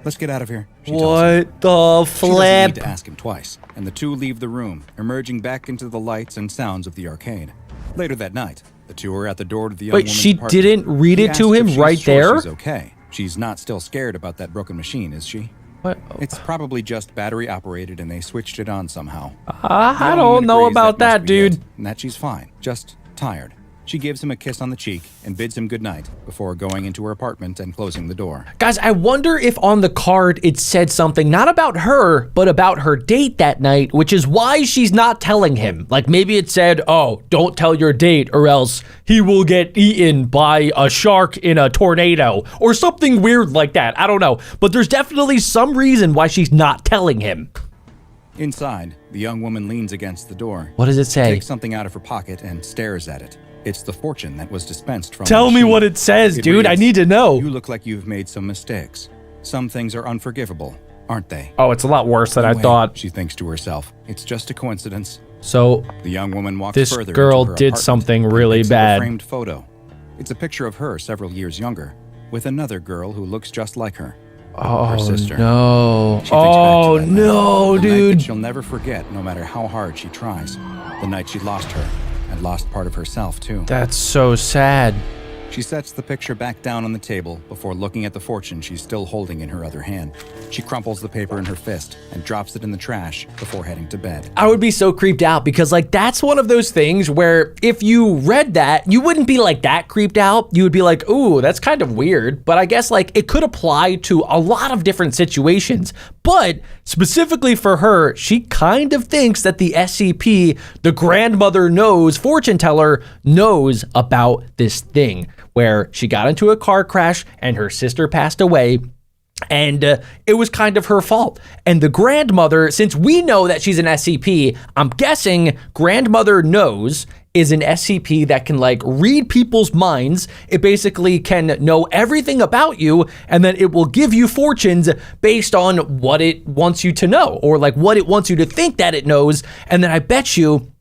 Let's get out of here. She tells him. What the She doesn't need flip? to ask him twice, and the two leave the room, emerging back into the lights and sounds of the arcade. Later that night, the two are at the door to the young Wait, woman's she apartment. didn't read He it to asks him if she's right sure there? She's okay. She's not still scared about that broken machine, is she? What? It's probably just battery operated and they switched it on somehow. I The young don't woman know agrees about must that, be dude. it, and that she's fine, just tired. She gives him a kiss on the cheek and bids him goodnight before going into her apartment and closing the door. Guys, I wonder if on the card it said something not about her, but about her date that night, which is why she's not telling him. Like maybe it said, oh, don't tell your date or else he will get eaten by a shark in a tornado or something weird like that. I don't know. But there's definitely some reason why she's not telling him. Inside, the young woman leans against the door. What does it say? Takes something out of her pocket and stares at it. It's the fortune that was dispensed from Tell the me machine. what it says, It dude. I reads, need to know. You look like you've made some mistakes. Some things are unforgivable, aren't they? Oh, it's a lot worse than I Wait, thought. She thinks to herself. It's just a coincidence. So The young woman walks This further girl into her did apartment something and really picks up a bad. framed photo. It's a picture of her several years younger, with another girl who looks just like her. oh sister. no. She thinks back to Oh that no, night, the night that dude. she'll never forget, no matter how hard she tries. The night she lost her, and lost part of herself too. That's so sad. She sets the picture back down on the table before looking at the fortune she's still holding in her other hand. She crumples the paper in her fist and drops it in the trash before heading to bed. I would be so creeped out because like that's one of those things where if you read that, you wouldn't be like that creeped out. You would be like, ooh, that's kind of weird. But I guess like it could apply to a lot of different situations. But specifically for her, she kind of thinks that the SCP, the grandmother knows, fortune teller knows about this thing where she got into a car crash and her sister passed away. And it was kind of her fault. And the grandmother, since we know that she's an SCP, I'm guessing grandmother knows is an SCP that can like read people's minds. It basically can know everything about you, and then it will give you fortunes based on what it wants you to know or like what it wants you to think that it knows. And then I bet you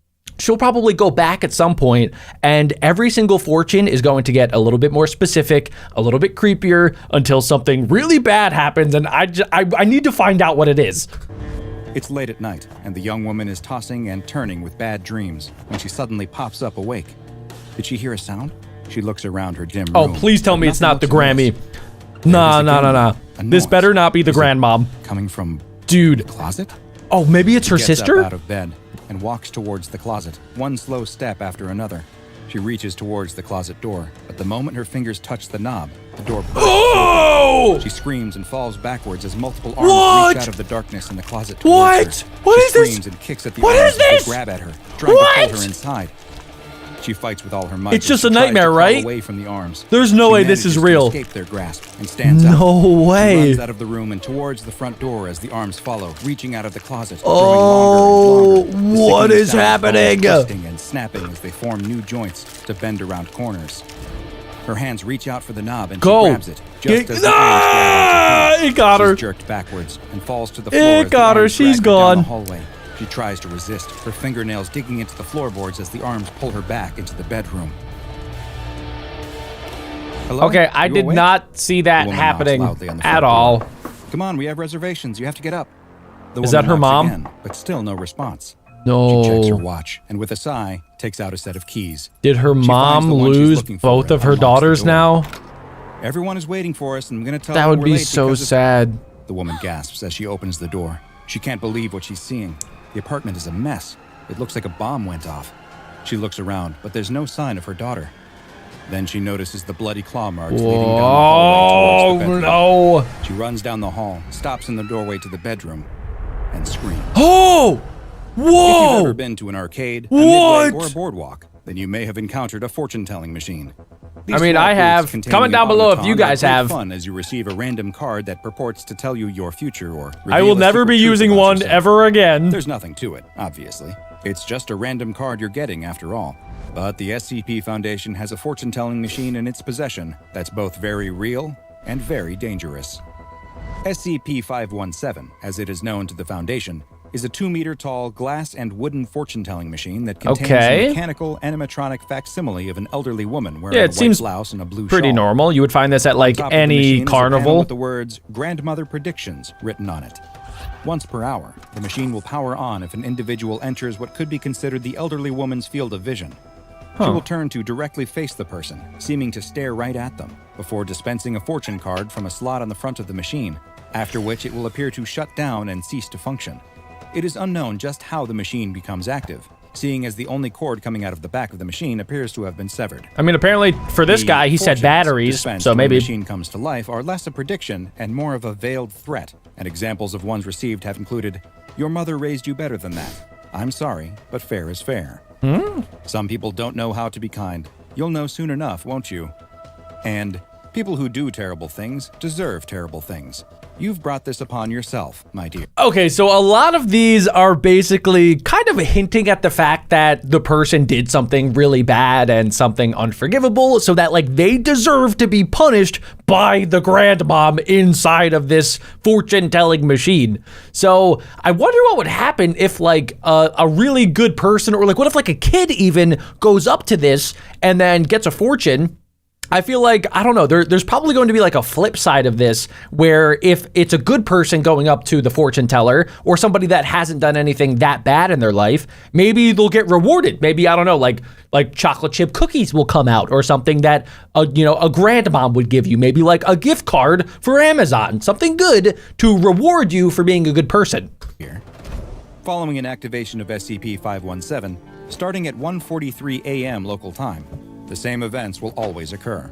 she'll probably go back at some point and every single fortune is going to get a little bit more specific, a little bit creepier until something really bad happens. And I need to find out what it is. It's late at night, and the young woman is tossing and turning with bad dreams when she suddenly pops up awake. Did she hear a sound? She looks around her dim room. Oh, please tell me but it's not the nothing looks Grammy. amiss. Nah. A This noise. better not be the Is it grandmom. Coming from Dude. the closet? Oh, maybe it's her She gets sister? up out of bed and walks towards the closet, one slow step after another. She reaches towards the closet door, but the moment her fingers touch the knob, the door bursts. Oh! She screams and falls backwards as multiple arms What? reach out of the darkness in the closet What? towards her. What She is this? screams and kicks at the What arms is as they this? grab at her, trying to What? pull her inside. She fights with all her might. It's as just she a tries nightmare, to crawl right? Away from the arms. There's no She way this is manages to real. escape their grasp and stands up. No She way. runs out of the room and towards the front door as the arms follow, reaching out of the closet. Oh, growing longer and longer. The what sickening is sounds happening? Twisting and snapping as they form new joints to bend around corners. Her hands reach out for the knob and Go. she grabs it. Just Get- as the arms grab onto her. It got her. She's jerked backwards and falls to the floor. It as the got her. arms She's drag down gone. the hallway. She tries to resist, her fingernails digging into the floorboards as the arms pull her back into the bedroom. Hello? Okay, I You did awake? not see The that woman knocks happening loudly on the at front door. all. Come on, we have reservations. You have to get up. The Is woman that her knocks mom? Again, but still no response. No. She checks her watch and with a sigh, takes out a set of keys. Did her She mom finds the one she's lose looking for both and of her unlocks the daughters door. now? Everyone is waiting for us, and I'm gonna tell That them would we're be late so because of-" sad. The woman gasps as she opens the door. She can't believe what she's seeing. The apartment is a mess. It looks like a bomb went off. She looks around, but there's no sign of her daughter. Then she notices the bloody claw marks leading down the hallway towards the bedroom. No. She runs down the hall, stops in the doorway to the bedroom, and screams. Oh! If you've Whoa! ever been to an arcade, a What? midway, or a boardwalk, then you may have encountered a fortune-telling machine. I mean, I have. Comment down below if you guys have. Fun as you receive a random card that purports to tell you your future or I will reveal a never secret be truth using about one yourself. ever again. There's nothing to it, obviously. It's just a random card you're getting after all. But the SCP Foundation has a fortune-telling machine in its possession that's both very real and very dangerous. SCP-517, as it is known to the Foundation, is a 2-meter-tall glass and wooden fortune-telling machine that contains Okay. a mechanical animatronic facsimile of an elderly woman wearing Yeah, a it white seems blouse and a blue Pretty shawl. normal. You would find this at like On top of the any machine is a panel carnival. with the words "Grandmother Predictions" written on it. Once per hour, the machine will power on if an individual enters what could be considered the elderly woman's field of vision. She will turn to directly face the person, seeming to stare right at them, before dispensing a fortune card from a slot on the front of the machine, after which it will appear to shut down and cease to function. It is unknown just how the machine becomes active, seeing as the only cord coming out of the back of the machine appears to have been severed. I mean, apparently for this The guy, he said fortunes batteries, dispensed so when maybe. the machine comes to life are less a prediction and more of a veiled threat. And examples of ones received have included, "Your mother raised you better than that. I'm sorry, but fair is fair." Some people don't know how to be kind. You'll know soon enough, won't you? And people who do terrible things deserve terrible things. You've brought this upon yourself, my dear. Okay, so a lot of these are basically kind of hinting at the fact that the person did something really bad and something unforgivable, so that like they deserve to be punished by the grandmom inside of this fortune-telling machine. So I wonder what would happen if like a really good person, or like what if like a kid even goes up to this and then gets a fortune. I feel like, I don't know, there's probably going to be like a flip side of this where if it's a good person going up to the fortune teller or somebody that hasn't done anything that bad in their life, maybe they'll get rewarded. Maybe, I don't know, like chocolate chip cookies will come out or something that, a grandmom would give you. Maybe like a gift card for Amazon, something good to reward you for being a good person. Following an activation of SCP-517, starting at 1:43 a.m. local time, the same events will always occur.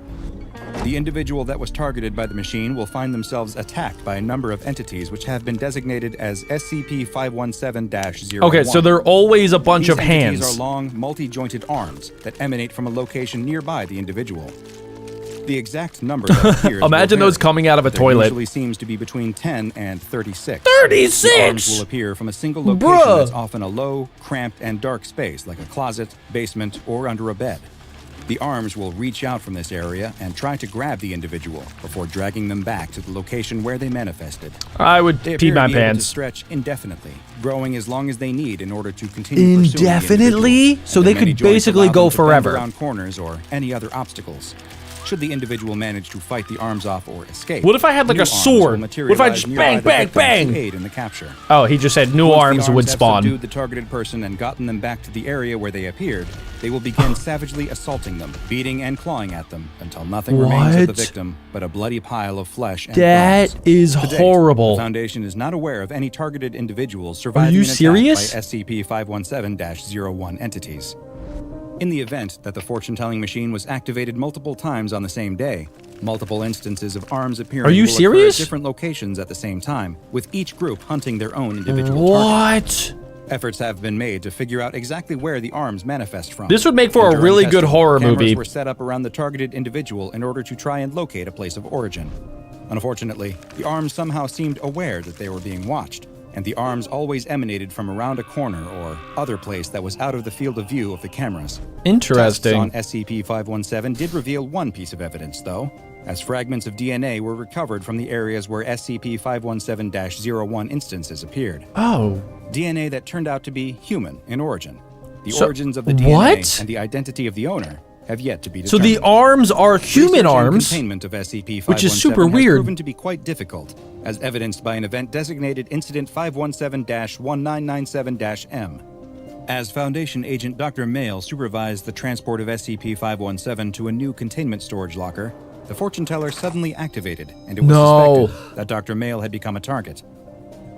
The individual that was targeted by the machine will find themselves attacked by a number of entities which have been designated as SCP-517-01. Okay, so there are always a bunch These of entities hands. are long, multi-jointed arms that emanate from a location nearby the individual. The exact number that appears Imagine will those vary, coming out of a but there toilet. usually seems to be between 10 and 36. 36! The arms will appear from a single location Bruh. that's often a low, cramped, and dark space like a closet, basement, or under a bed. The arms will reach out from this area and try to grab the individual before dragging them back to the location where they manifested. I would They pee appear my to be able to pants. stretch indefinitely, growing as long as they need in order to continue pursuing the Indefinitely? individual. So And they the many could joints basically allow go them to bend forever. around corners or any other obstacles. Should the individual manage to fight the arms off or escape, What if I had like new a arms will sword? What if I materialize just nearby bang, the bang, victims to bang? aid in the capture. Oh, he just said new Once the arms would have spawn. subdued the targeted person and gotten them back to the area where they appeared, they will begin savagely assaulting them, beating and clawing at them until nothing remains of the What? victim but a bloody pile of flesh and That bones. is To date, horrible. The Foundation is not aware of any targeted individuals surviving you an attack serious? by SCP-517-01 entities. In the event that the fortune-telling machine was activated multiple times on the same day, multiple instances of arms appearing Are you will occur serious? at different locations at the same time, with each group hunting their own individual target. What? Efforts have been made to figure out exactly where the arms manifest from. This would make for And a during really good testing, horror cameras movie. were set up around the targeted individual in order to try and locate a place of origin. Unfortunately, the arms somehow seemed aware that they were being watched, and the arms always emanated from around a corner or other place that was out of the field of view of the cameras. Interesting. Tests on SCP-517 did reveal one piece of evidence, though, as fragments of DNA were recovered from the areas where SCP-517-01 instances appeared. Oh. DNA that turned out to be human in origin. The So- origins of the DNA what? and the identity of the owner have yet to be So determined. the arms are human Research and arms. containment of SCP-517 which is super has weird. proven to be quite difficult, as evidenced by an event designated Incident 517-1997-M, As Foundation agent Dr. Mail supervised the transport of SCP-517 to a new containment storage locker, the fortune teller suddenly activated, and it was suspected that Dr. Mail had become a target.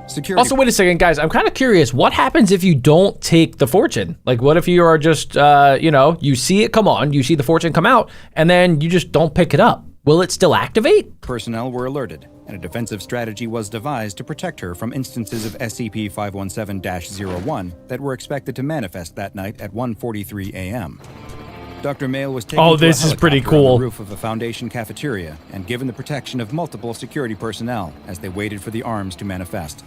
Security. Also, wait a second, guys. I'm kind of curious. What happens if you don't take the fortune? Like, what if you are just, you see it come on, you see the fortune come out, and then you just don't pick it up? Will it still activate? Personnel were alerted, and a defensive strategy was devised to protect her from instances of SCP-517-01 that were expected to manifest that night at 1:43 a.m. Dr. Mail was taken to this is pretty helicopter on cool. the roof of a Foundation cafeteria and given the protection of multiple security personnel as they waited for the arms to manifest.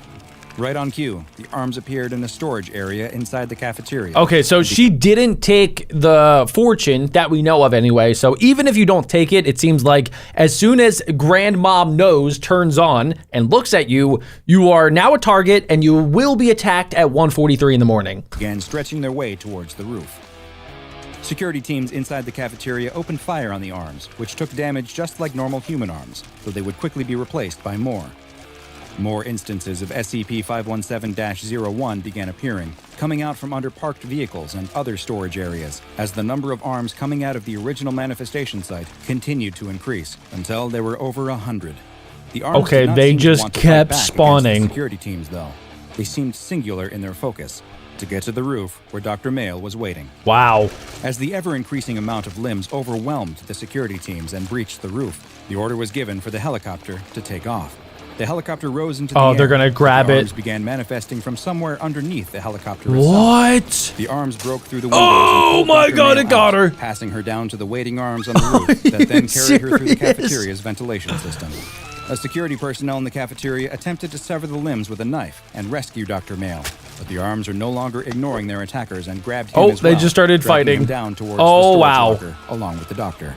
Right on cue, the arms appeared in a storage area inside the cafeteria. Okay, so she didn't take the fortune that we know of anyway. So even if you don't take it, it seems like as soon as Grandmom Nose turns on and looks at you, you are now a target and you will be attacked at 1:43 in the morning. Began stretching their way towards the roof. Security teams inside the cafeteria opened fire on the arms, which took damage just like normal human arms, though they would quickly be replaced by more. More instances of SCP-517-01 began appearing, coming out from under parked vehicles and other storage areas, as the number of arms coming out of the original manifestation site continued to increase until there were over 100. The arms did not they seem to just want to kept fight back spawning. against the security teams, though. They seemed singular in their focus, to get to the roof where Dr. Mail was waiting. Wow. As the ever-increasing amount of limbs overwhelmed the security teams and breached the roof, the order was given for the helicopter to take off. The helicopter rose into the air. They're gonna grab the it. arms began manifesting from somewhere underneath the helicopter itself. What? The arms broke through the windows and pulled my Dr. God, Mail it got out, her. passing her down to the waiting arms on the roof that then carried her through the serious? cafeteria's ventilation system. A security personnel in the cafeteria attempted to sever the limbs with a knife and rescue Dr. Mail, but the arms are no longer ignoring their attackers and grabbed him as well, they just started dragging fighting. him down towards the Oh, storage wow. locker, along with the doctor.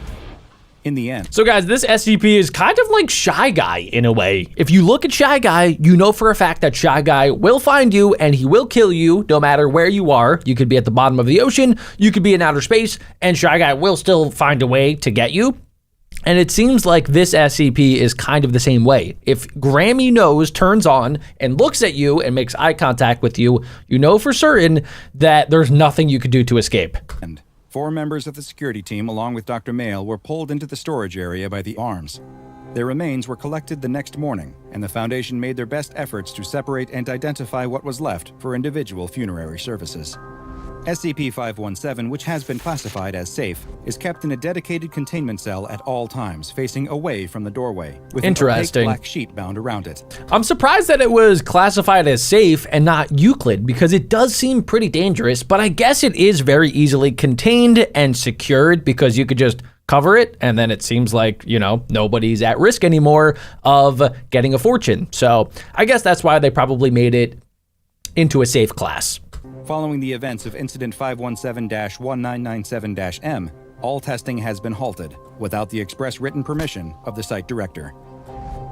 In the end, So guys, this SCP is kind of like Shy Guy in a way. If you look at Shy Guy, you know for a fact that Shy Guy will find you and he will kill you no matter where you are. You could be at the bottom of the ocean, you could be in outer space, and Shy Guy will still find a way to get you. And it seems like this SCP is kind of the same way. If Grammy Nose turns on and looks at you and makes eye contact with you, you know for certain that there's nothing you could do to escape. 4 members of the security team, along with Dr. Mail, were pulled into the storage area by the arms. Their remains were collected the next morning, and the Foundation made their best efforts to separate and identify what was left for individual funerary services. SCP-517, which has been classified as safe, is kept in a dedicated containment cell at all times, facing away from the doorway, with an Interesting. opaque black sheet bound around it. I'm surprised that it was classified as safe and not Euclid because it does seem pretty dangerous, but I guess it is very easily contained and secured because you could just cover it and then it seems like, nobody's at risk anymore of getting a fortune. So I guess that's why they probably made it into a safe class. Following the events of Incident 517-1997-M, all testing has been halted without the express written permission of the site director.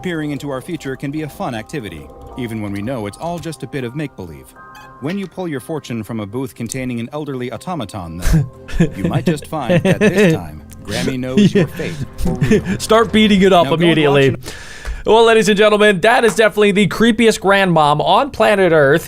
Peering into our future can be a fun activity, even when we know it's all just a bit of make-believe. When you pull your fortune from a booth containing an elderly automaton, though, you might just find that this time, Grammy knows your fate for real. Start beating it up Now go and immediately. watch Well, ladies and gentlemen, that is definitely the creepiest grandmom on planet Earth.